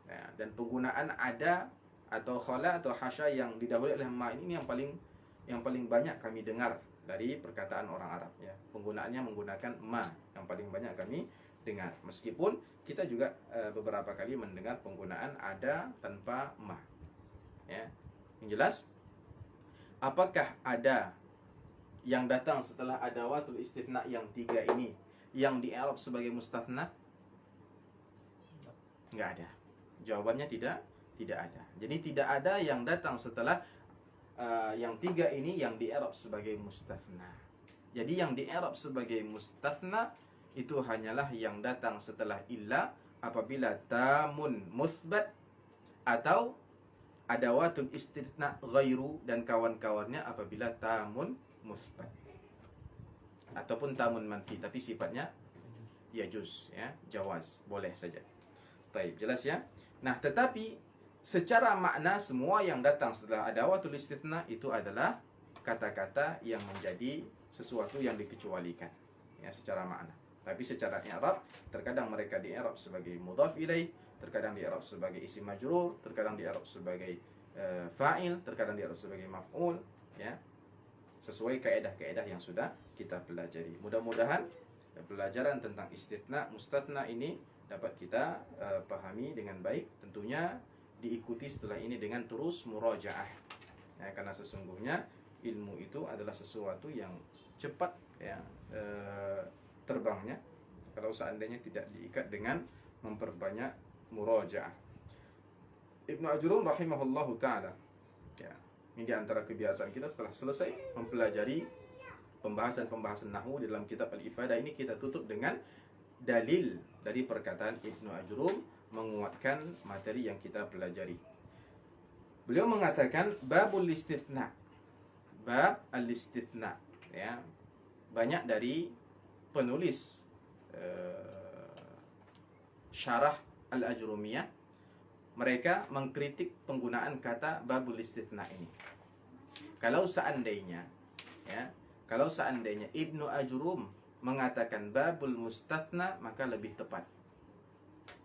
Ya, dan penggunaan ada atau khala atau hasya yang didahului oleh ma ini yang paling banyak kami dengar dari perkataan orang Arab, ya. Penggunaannya menggunakan ma yang paling banyak kami dengar. Meskipun kita juga beberapa kali mendengar penggunaan ada tanpa ma. Ya. Yang jelas, apakah ada yang datang setelah adawatul istitsna yang tiga ini yang di-i'rab sebagai mustathna? Enggak ada. Jawabannya tidak ada. Jadi tidak ada yang datang setelah yang tiga ini yang di-i'rab sebagai mustathna. Jadi yang di-i'rab sebagai mustathna itu hanyalah yang datang setelah illa apabila tamun muthbat atau adawatul istitsna ghairu dan kawan-kawannya apabila tamun musbat ataupun tamun manfi tapi sifatnya yajuz, ya, jawaz, boleh saja. Baik, jelas ya. Nah, tetapi secara makna semua yang datang setelah adawatul istithna itu adalah kata-kata yang menjadi sesuatu yang dikecualikan, ya, secara makna. Tapi secara i'rab terkadang mereka di i'rab sebagai mudhaf ilaih, terkadang di i'rab sebagai isim majrur, terkadang di i'rab sebagai fa'il, terkadang di i'rab sebagai maf'ul, ya. Sesuai kaedah-kaedah yang sudah kita pelajari. Mudah-mudahan pelajaran tentang istithna, mustathna ini dapat kita pahami dengan baik. Tentunya diikuti setelah ini dengan terus murajaah, ya, karena sesungguhnya ilmu itu adalah sesuatu yang cepat, ya, terbangnya kalau seandainya tidak diikat dengan memperbanyak murajaah. Ibnu Ajurrum rahimahullahu ta'ala, ya, ini di antara kebiasaan kita setelah selesai mempelajari pembahasan-pembahasan nahwu di dalam kitab Al-Ifadah ini, kita tutup dengan dalil dari perkataan Ibnu Ajurrum menguatkan materi yang kita pelajari. Beliau mengatakan babul istithna, bab al-istithna, ya. Banyak dari penulis syarah Al-Ajrumiyah mereka mengkritik penggunaan kata babul istithna ini. Kalau seandainya Ibnu Ajurrum mengatakan babul mustathna, maka lebih tepat.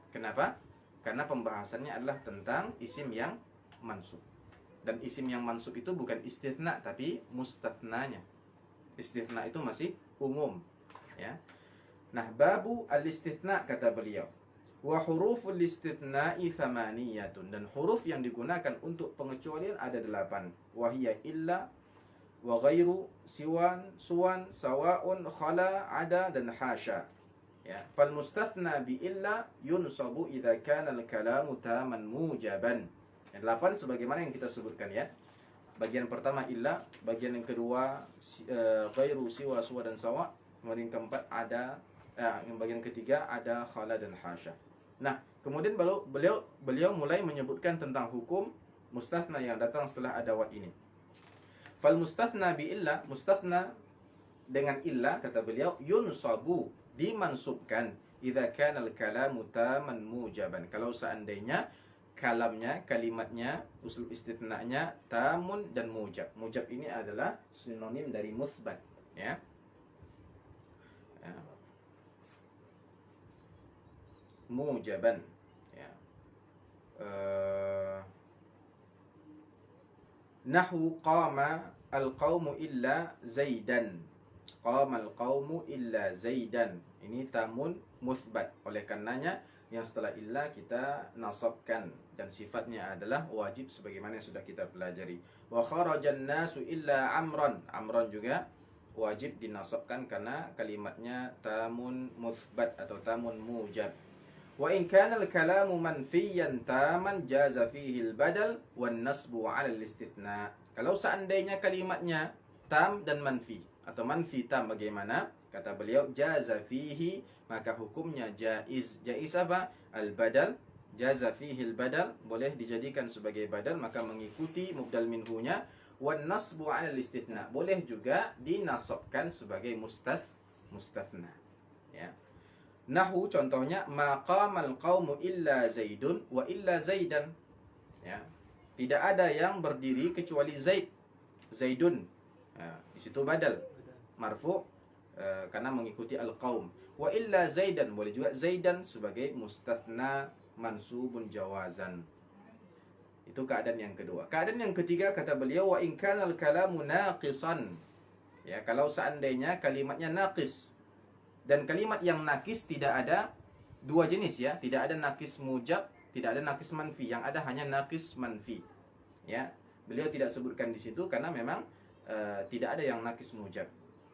Kenapa? Karena pembahasannya adalah tentang isim yang mansub. Dan isim yang mansub itu bukan istithna tapi mustathnanya. Istithna itu masih umum, ya. Nah, babu al-istithna kata beliau, wa huruful istithna'i thamaniyatun, dan huruf yang digunakan untuk pengecualian ada 8. Wahiyya illa, wa ghairu, siwan, suwan, sawa'un, khala, ada, dan hasya. Ya, fal mustathna bi illa yunsabu idza kana al-kalamu taman mujaban. 8 sebagaimana yang kita sebutkan, ya. Bagian pertama illa, bagian yang kedua ghairu, siwa, suwa, dan sawa, kemudian keempat ada, yang bagian ketiga ada, khala, dan hasya. Nah, kemudian beliau mulai menyebutkan tentang hukum mustathna yang datang setelah adawat ini. Fal mustathna bi illa, mustathna dengan illa kata beliau, yunsabu, dimansubkan, idza kana al-kalamu taman mujaban, kalau seandainya kalamnya, kalimatnya, usul istithna'nya tamun dan mujab. Mujab ini adalah sinonim dari muthbat, ya. Mujaban, ya. Nahwu qama al-qawmu illa zaidan. Qama al-qawmu illa zaidan. Ini tamun muthbat. Oleh karenanya yang setelah illa kita nasabkan, dan sifatnya adalah wajib sebagaimana yang sudah kita pelajari. Wa kharajan nasu illa amran. Amran juga wajib dinasabkan karena kalimatnya tamun muthbat atau tamun mujab. Wa in kana al-kalamu manfiyan taman jaza fihi al-badal wan nasbu 'ala al-istithna. Kalau seandainya kalimatnya tam dan manfi atau manfi tam, bagaimana? Kata beliau, jaza fihi, maka hukumnya jaiz. Jaiz apa? Al-badal, jaza fihi al-badal, boleh dijadikan sebagai badal, maka mengikuti mubdal minhunya. Wan nasbu 'ala al-istithna, boleh juga dinasabkan sebagai mustathna, ya. Nahwu contohnya, maqamal qaumu illa zaidun wa illa zaidan, ya. Tidak ada yang berdiri kecuali Zaid, Zaidun, ya. Di situ badal marfu karena mengikuti al-qaum. Wa illa zaidan, boleh juga zaidan sebagai mustathna mansubun jawazan. Itu keadaan yang kedua. Keadaan yang ketiga kata beliau, wa in kana al-kalamu naqisan, ya, kalau seandainya kalimatnya naqis. Dan kalimat yang nakis tidak ada dua jenis, ya. Tidak ada nakis mujab, tidak ada nakis manfi. Yang ada hanya nakis manfi, ya. Beliau tidak sebutkan di situ karena memang tidak ada yang nakis mujab,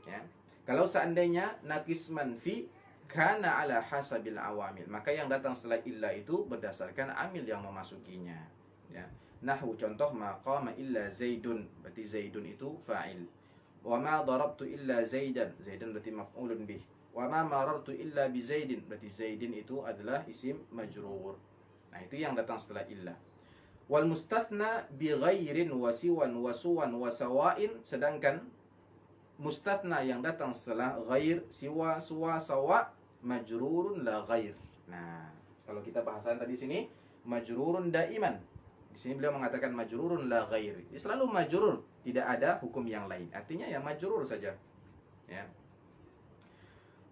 ya. Kalau seandainya nakis manfi, kana ala hasabil awamil, maka yang datang setelah illa itu berdasarkan amil yang memasukinya, ya. Nahwu contoh, maqama illa zaidun, berarti zaidun itu fa'il. Wa ma darabtu illa zaidan, zaidan berarti maf'ulun bih. Wa ma marartu illa bi zaidin, berarti zaidin itu adalah isim majrur. Nah, itu yang datang setelah illa. Wal mustathna bi ghairin wa siwan wa suwan wa sawa'in, sedangkan mustathna yang datang setelah ghair, siwa, suwa, sawa, majrurun la ghair. Nah, kalau kita bahasan tadi sini majrurun daiman. Di sini beliau mengatakan majrurun la ghair. Selalu majrur, tidak ada hukum yang lain. Artinya ya majrur saja. Ya.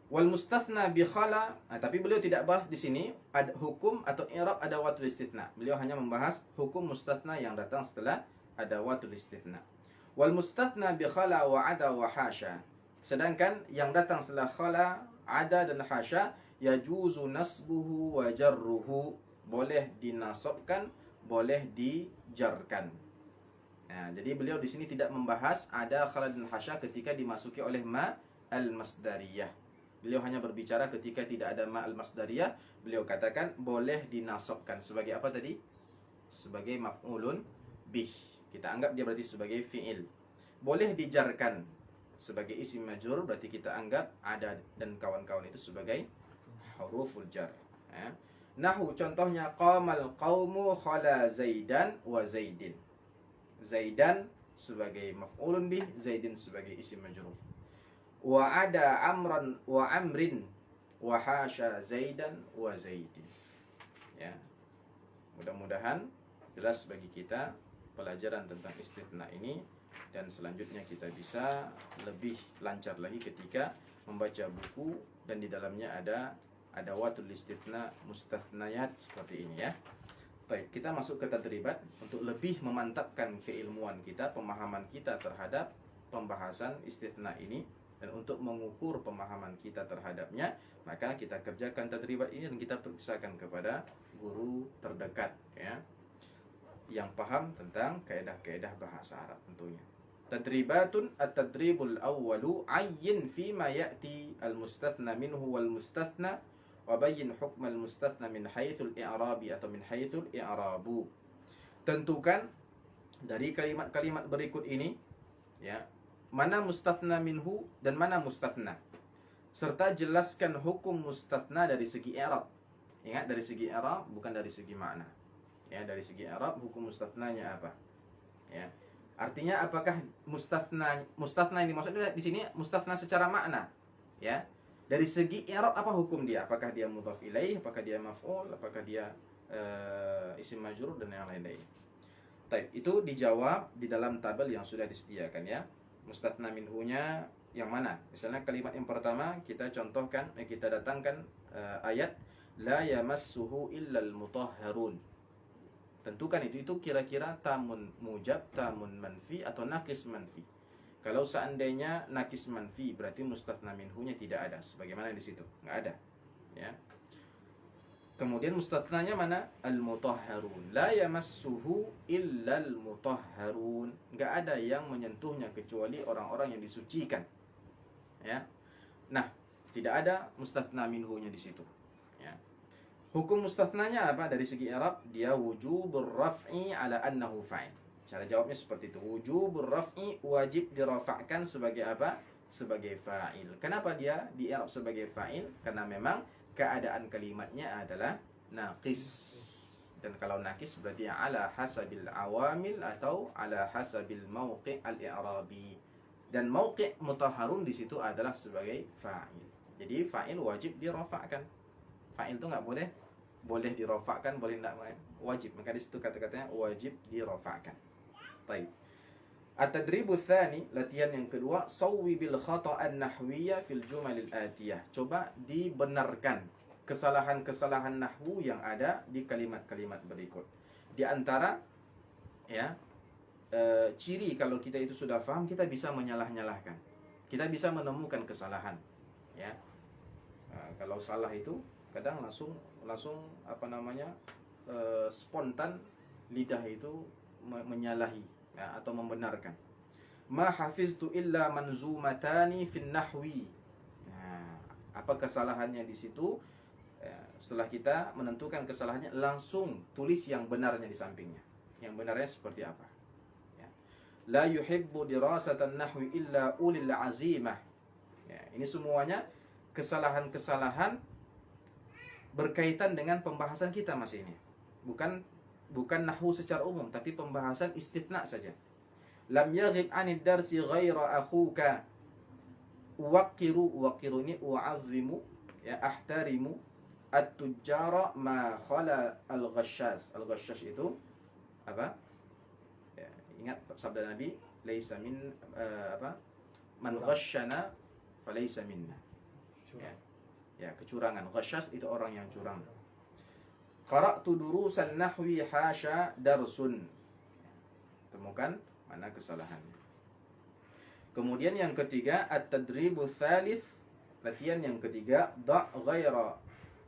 Wal mustathna bi khala, tapi beliau tidak bahas di sini ada hukum atau i'rab adawatul istitsna. Beliau hanya membahas hukum mustathna yang datang setelah adawatul istitsna. Wal mustathna bi khala wa ada wa hasya. Sedangkan yang datang setelah khala, ada dan hasya yajuzu nasbuhu wa jarruhu, boleh dinasabkan, boleh dijarkan. Nah, jadi beliau di sini tidak membahas ada khala dan hasya ketika dimasuki oleh ma al-masdariyah. Beliau hanya berbicara ketika tidak ada ma al-masdariyah, beliau katakan boleh dinasabkan sebagai apa tadi? Sebagai maf'ulun bih. Kita anggap dia berarti sebagai fi'il. Boleh dijarkan sebagai isim majrur, berarti kita anggap ada dan kawan-kawan itu sebagai huruful jar. Nahu contohnya qamal qaumu khala Zaidan wa Zaidin. Zaidan sebagai maf'ulun bih, Zaidin sebagai isim majrur. Wa ada amran wa amrin wa hasya Zaidan wa Zaidin. Ya. Mudah-mudahan jelas bagi kita pelajaran tentang istitsna ini, dan selanjutnya kita bisa lebih lancar lagi ketika membaca buku dan di dalamnya ada adawatul istitsna, mustathnayat seperti ini ya. Baik, kita masuk ke tadribat untuk lebih memantapkan keilmuan kita, pemahaman kita terhadap pembahasan istitsna ini, dan untuk mengukur pemahaman kita terhadapnya, maka kita kerjakan tadribat ini dan kita periksakan kepada guru terdekat ya, yang paham tentang kaedah-kaedah bahasa Arab tentunya. Tadribatun at-tadribul awwalu ayyin fi ma ya'ti al-mustathna minhu wal mustathna wa bayyin hukm al-mustathna min haitsul i'rabi atau min haitsul i'rabu. Tentukan dari kalimat-kalimat berikut ini ya, mana mustathna minhu dan mana mustathna, serta jelaskan hukum mustathna dari segi i'rab. Ingat, dari segi i'rab, bukan dari segi makna. Ya, dari segi i'rab hukum mustathnanya apa? Ya. Artinya apakah mustathna ini maksudnya di sini mustathna secara makna? Ya. Dari segi i'rab apa hukum dia? Apakah dia mudhaf ilaih, apakah dia maf'ul, apakah dia isim majrur dan yang lain-lain. Baik, itu dijawab di dalam tabel yang sudah disediakan ya. Mustathna minhunya yang mana? Misalnya kalimat yang pertama kita contohkan, kita datangkan ayat la yamassuhu illal mutahharun. Tentukan itu kira-kira tamun mujab, tamun manfi atau nakis manfi. Kalau seandainya nakis manfi berarti mustathna minhunya tidak ada, sebagaimana di situ nggak ada ya. Kemudian mustathnanya mana? Al-mutahharun. La yamassuhu illal mutahharun. Enggak ada yang menyentuhnya kecuali orang-orang yang disucikan. Ya. Nah, tidak ada mustathna minhunya di situ. Ya. Hukum mustathnanya apa dari segi i'rab? Dia wujubur raf'i ala annahu fa'il. Cara jawabnya seperti itu. Wujubur raf'i, wajib dirafa'kan sebagai apa? Sebagai fa'il. Kenapa dia di i'rab sebagai fa'il? Karena memang keadaan kalimatnya adalah naqis. Dan kalau naqis berarti ala hasabil awamil atau ala hasabil mauqi' al-i'rabi. Dan mauqi' mutahharun di situ adalah sebagai fa'il. Jadi fa'il wajib dirafa'kan. Fa'il itu enggak boleh dirafa'kan, boleh enggak wajib. Maka di situ kata-katanya wajib dirafa'kan. Baik. At-tadribu tsani, latihan yang kedua, sawwi bil khata'an nahwiyya fil jumalil atiyah. Coba dibenarkan kesalahan-kesalahan nahwu yang ada di kalimat-kalimat berikut. Di antara ya ciri kalau kita itu sudah paham, kita bisa menyalah-nyalahkan. Kita bisa menemukan kesalahan, ya. Kalau salah itu kadang langsung spontan lidah itu menyalahi ya, atau membenarkan. Ma hafiztu illa manzumatani fin nahwi. Nah, apa kesalahannya di situ? Setelah kita menentukan kesalahannya, langsung tulis yang benarnya di sampingnya. Yang benarnya seperti apa? Ya. La yuhibbu dirasatan nahwi illa ulil azimah. Ya, ini semuanya kesalahan-kesalahan berkaitan dengan pembahasan kita masih ini. Bukan nahwu secara umum, tapi pembahasan istitsna saja. Lam yaghib 'anid darsi ghaira akhuka. Waqiru ini u'azzimu, Ya, ahtarimu at-tujjara ma khala al-ghashas. Al-ghashas itu apa? Ya, ingat sabda Nabi, laisa min apa? Man ghashana falaysa minna. Ya. Ya, kecurangan. Ghashas itu orang yang curang. Qara'tu durusan nahwi hasya darsun. Temukan mana kesalahannya. Kemudian yang ketiga, at-tadribu tsalits, latihan yang ketiga, da' ghaira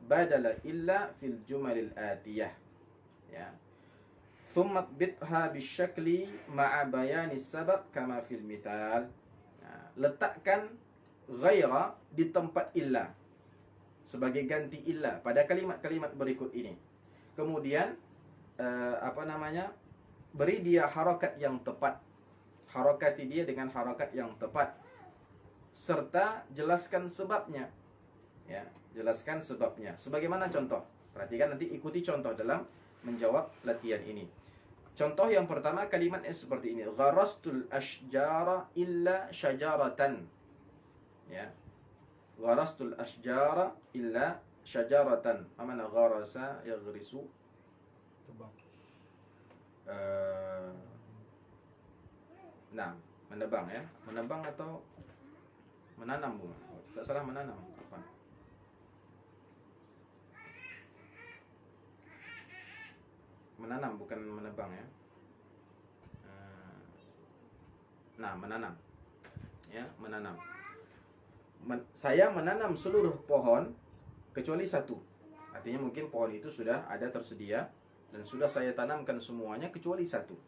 badala illa fil jumalil atiyah. Ya. Thumma bitha bisyakli ma'a bayani sabab kama fil mithal. Nah, letakkan ghaira di tempat illa sebagai ganti illa pada kalimat-kalimat berikut ini. Kemudian beri dia harakat yang tepat. Harakati dia dengan harakat yang tepat. Serta jelaskan sebabnya. Ya, jelaskan sebabnya. Sebagaimana contoh. Perhatikan nanti, ikuti contoh dalam menjawab latihan ini. Contoh yang pertama, kalimatnya seperti ini. Gharastul ashjara illa syajaratan. Ya. Gharastul ashjara illa syajaratan. Mana gharasa yaghrisu? Tebang. Nah, menebang ya. Menebang atau menanam, Bu? Tak salah, menanam. Afwan. Menanam bukan menebang ya. Nah, menanam. Ya, menanam. Saya menanam seluruh pohon kecuali satu. Artinya mungkin pohon itu sudah ada tersedia dan sudah saya tanamkan semuanya kecuali satu.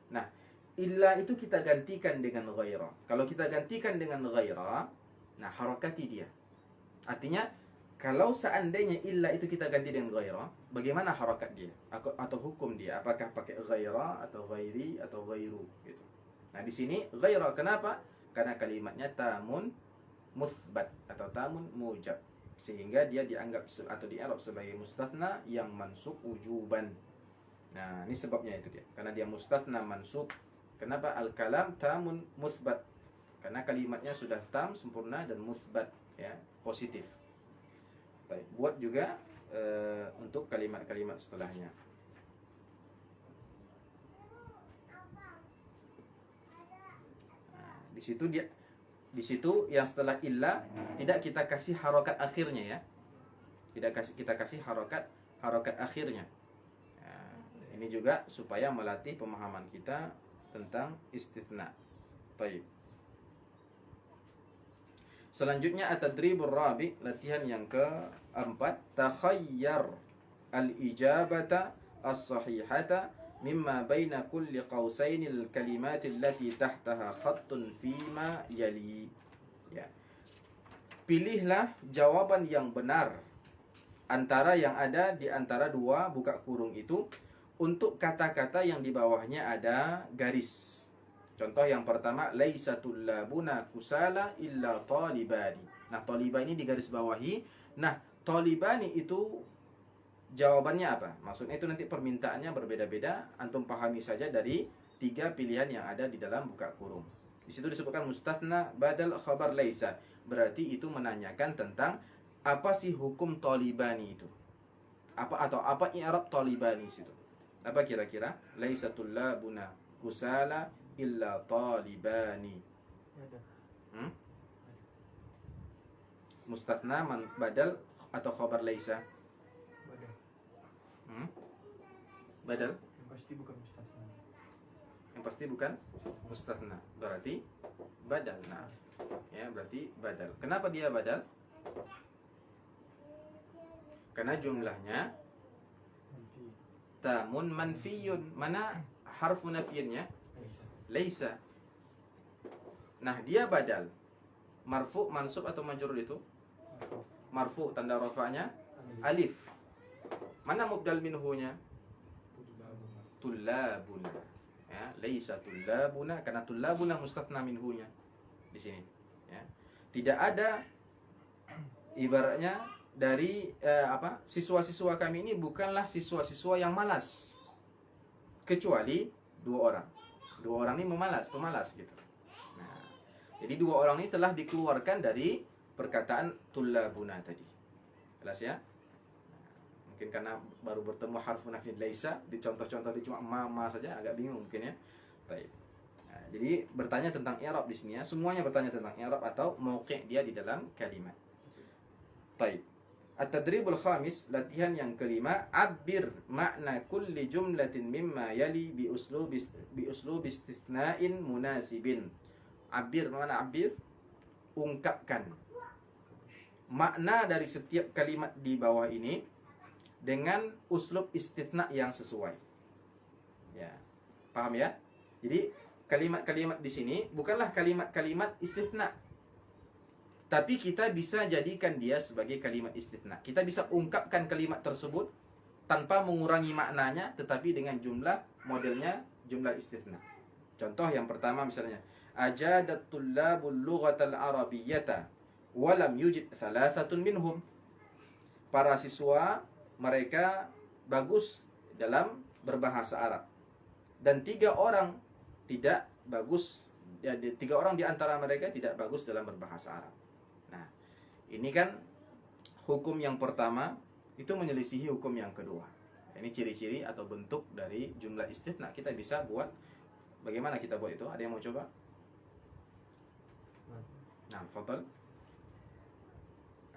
Nah, illa itu kita gantikan dengan ghaira. Kalau kita gantikan dengan ghaira, nah harakati dia. Artinya kalau seandainya illa itu kita ganti dengan ghaira, bagaimana harakat dia atau hukum dia? Apakah pakai ghaira atau ghairi atau ghairu gitu. Nah, di sini ghaira, kenapa? Karena kalimatnya tamun muthbat atau tamun mujab, sehingga dia dianggap atau di'rab sebagai mustathna yang mansub wujuban. Nah, ini sebabnya itu dia. Karena dia mustathna mansub. Kenapa? Al-kalam tamun muthbat. Karena kalimatnya sudah tam, sempurna, dan muthbat, ya, positif. Baik, buat juga untuk kalimat-kalimat setelahnya. Nah, di situ yang setelah illa tidak kita kasih harokat akhirnya ya. Kita kasih harokat akhirnya. Nah, ini juga supaya melatih pemahaman kita tentang istitsna. Baik. Selanjutnya at-tadribur rabi', latihan yang keempat, takhayyar al-ijabata as-sahihata mimma baina kulli qausainil kalimati allati tahtaha khattun fima yali. Ya. Pilihlah jawaban yang benar antara yang ada di antara dua buka kurung itu untuk kata-kata yang di bawahnya ada garis. Contoh yang pertama, laisa tullabuna kusala illa talibani. Nah, talibani di garis bawahi. Nah, talibani itu jawabannya apa? Maksudnya itu nanti permintaannya berbeda-beda. Antum pahami saja dari 3 pilihan yang ada di dalam buka kurung. Di situ disebutkan mustathna badal khabar laisa. Berarti itu menanyakan tentang apa sih hukum talibani itu? Apa i'rab talibani situ? Apa kira-kira? Laisa tullabuna kusala illa talibani. Mustathna badal atau khabar laisa? Badal? Yang pasti bukan mustathna. Yang pasti bukan mustathna. Berarti badal. Nah, ya, berarti badal. Kenapa dia badal? Karena jumlahnya Manfi. tamun manfiyun. Mana harfu nafiyinnya? Laisa. Nah, dia badal. Marfu, mansub atau majrur itu? Marfu, tanda rafa'nya alif. Mana mubdal minhunya? Tullabuna. Ya, laisa tullabuna, karena tullabuna mustathna minhunya di sini. Ya. Tidak ada ibaratnya dari siswa-siswa kami ini bukanlah siswa-siswa yang malas, kecuali 2 orang. 2 orang ini pemalas gitu. Nah, jadi 2 orang ini telah dikeluarkan dari perkataan tullabuna tadi. Jelas ya? Mungkin karena baru bertemu harfu nafyi laisa, di contoh-contoh di cuma ma saja agak bingung mungkin ya. Baik. Nah, jadi bertanya tentang i'rab di sini ya, semuanya bertanya tentang i'rab atau mauqi' dia di dalam kalimat. Baik. At-tadribul khamis, latihan yang kelima, abbir makna kulli jumlatin mimma yali bi uslub istisna'in munasibin. Abbir, mana abbir? Ungkapkan makna dari setiap kalimat di bawah ini dengan uslub istitsna yang sesuai. Ya. Paham ya? Jadi kalimat-kalimat di sini bukanlah kalimat-kalimat istitsna, tapi kita bisa jadikan dia sebagai kalimat istitsna. Kita bisa ungkapkan kalimat tersebut tanpa mengurangi maknanya, tetapi dengan jumlah modelnya jumlah istitsna. Contoh yang pertama misalnya, ajadat tullabul lughatal arabiyyata wa lam yujid thalathatun minhum. Para siswa mereka bagus dalam berbahasa Arab dan 3 orang tidak bagus, ya, 3 orang di antara mereka tidak bagus dalam berbahasa Arab. Nah, ini kan hukum yang pertama itu menyelisihi hukum yang kedua. Ini ciri-ciri atau bentuk dari jumlah istitsna. Kita bisa buat, bagaimana kita buat itu? Ada yang mau coba? Nah, fadal.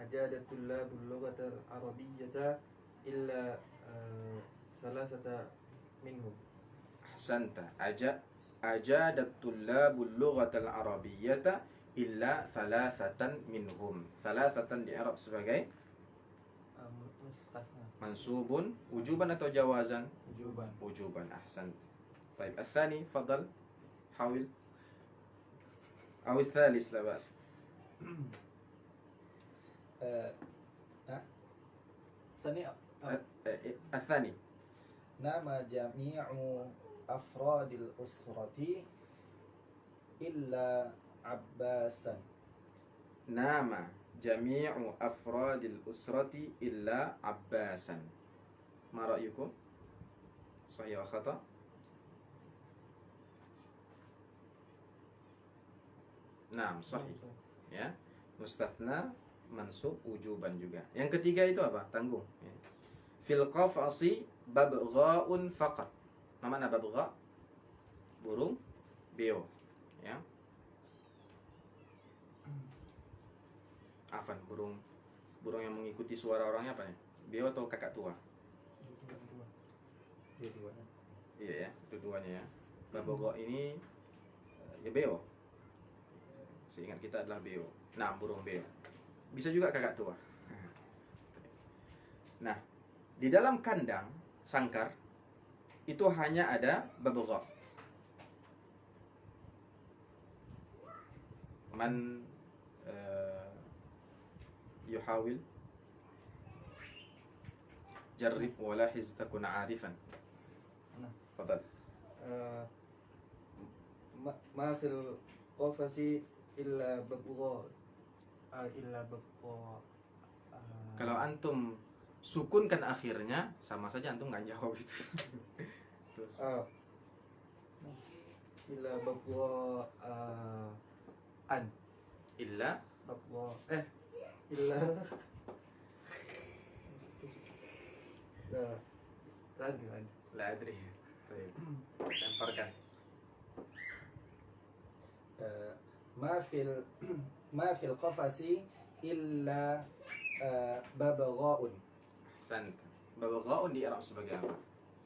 أجاد الطلاب اللغة العربية إلا ثلاثة منهم. Ahsanta. Ajadat tullabul lughatal arabiyyata illa thalathatan minhum. Thalathatan di Arab sebagai mustasna. mansubun wujuban atau jawazan? Wujuban. wujuban. Ahsant. طيب الثاني فضل حاول أو الثالث لا بأس. الثاني نام جميع أفراد الأسرة إلا عباسا. نام جميع أفراد الأسرة إلا عباسا. ما رأيكم؟ صحيح وخطأ؟ Naam, sahih. Ya. Mustathna mansub wujuban juga. Yang ketiga itu apa? Tanggung. Ya. Fil qafasi babghaun faqat. Apa makna babgha? Burung beo. Ya. Afan, burung yang mengikuti suara orangnya apa ya? Beo atau kakak tua? Dua-duanya. Iya ya, dua-duanya ya. Babgha ini ya beo. Seingat kita adalah beo. Nah, burung beo. Bisa juga kakak tua. Nah, di dalam kandang sangkar itu hanya ada babgha. Man yuhawil jarrib walahiz takun arifan. Nah. Fadal. ما في القفص إلا ببغاء إلا ببغاء. Kalau antum sukunkan akhirnya, sama saja antum nggak jawab itu. Terus. إلا ببغاء an Illa ببغاء إلا lagi. la adri. Baik. Lemparkan. ما في القفص إلا ببغاء. Sant. Babghaun di Arab sebagai apa?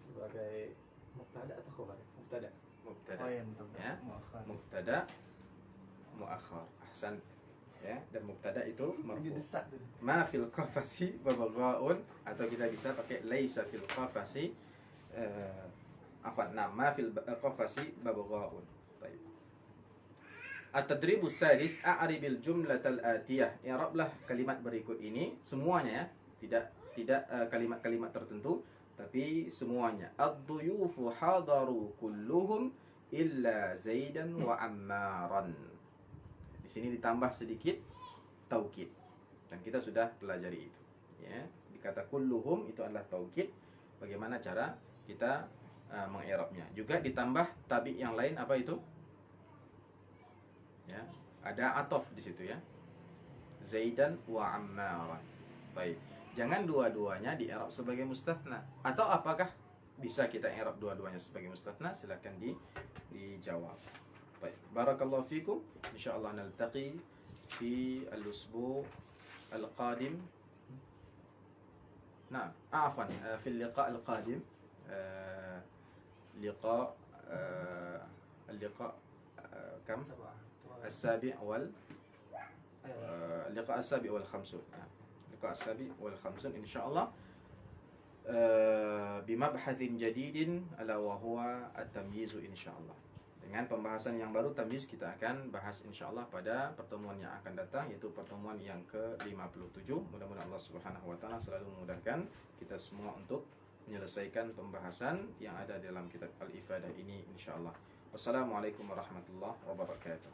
Sebagai mubtada atau khabar? Mubtada. Mubtada. Oh yang Ya. Mubtada muakhar. Ahsan. Ya, dan mubtada itu marfu. Ma fil qafasi babghaun, atau kita bisa pakai laisa fil qafasi ma fil qafasi babghaun. Baik. At-tadribus sadis, a'ribil jumlatal atiyah. I'rablah kalimat berikut ini semuanya ya. Tidak kalimat-kalimat tertentu, tapi semuanya. Ad-duyufu hadaru kulluhum illa Zaidan wa Ammaran. Di sini ditambah sedikit taukid. Dan kita sudah pelajari itu. Ya, dikata kulluhum itu adalah taukid. Bagaimana cara kita mengi'rabnya? Juga ditambah tabi yang lain, apa itu? Ya, ada atof di situ ya. Zaidan wa Ammaran. Baik. Jangan dua-duanya di i'rab sebagai mustatsna. Atau apakah bisa kita i'rab dua-duanya sebagai mustatsna? Silakan dijawab. Baik, barakallahu fikum. Insyaallah naltaqi fi al-usbu' al-qadim. Nah, afwan, fi al-liqa' al-qadim. liqa' اللقاء كم؟ السابع اللقاء السابع والخمسون. اللقاء السابع والخمسون إن شاء الله بمبحث جديد ألا وهو التمييز إن شاء الله. Dengan pembahasan yang baru tamyiz kita akan bahas insyaallah pada pertemuan yang akan datang, yaitu pertemuan yang ke-57. Mudah-mudahan Allah Subhanahu wa taala selalu memudahkan kita semua untuk menyelesaikan pembahasan yang ada dalam kitab Al-Ifadah ini insyaallah. Wassalamualaikum warahmatullahi wabarakatuh.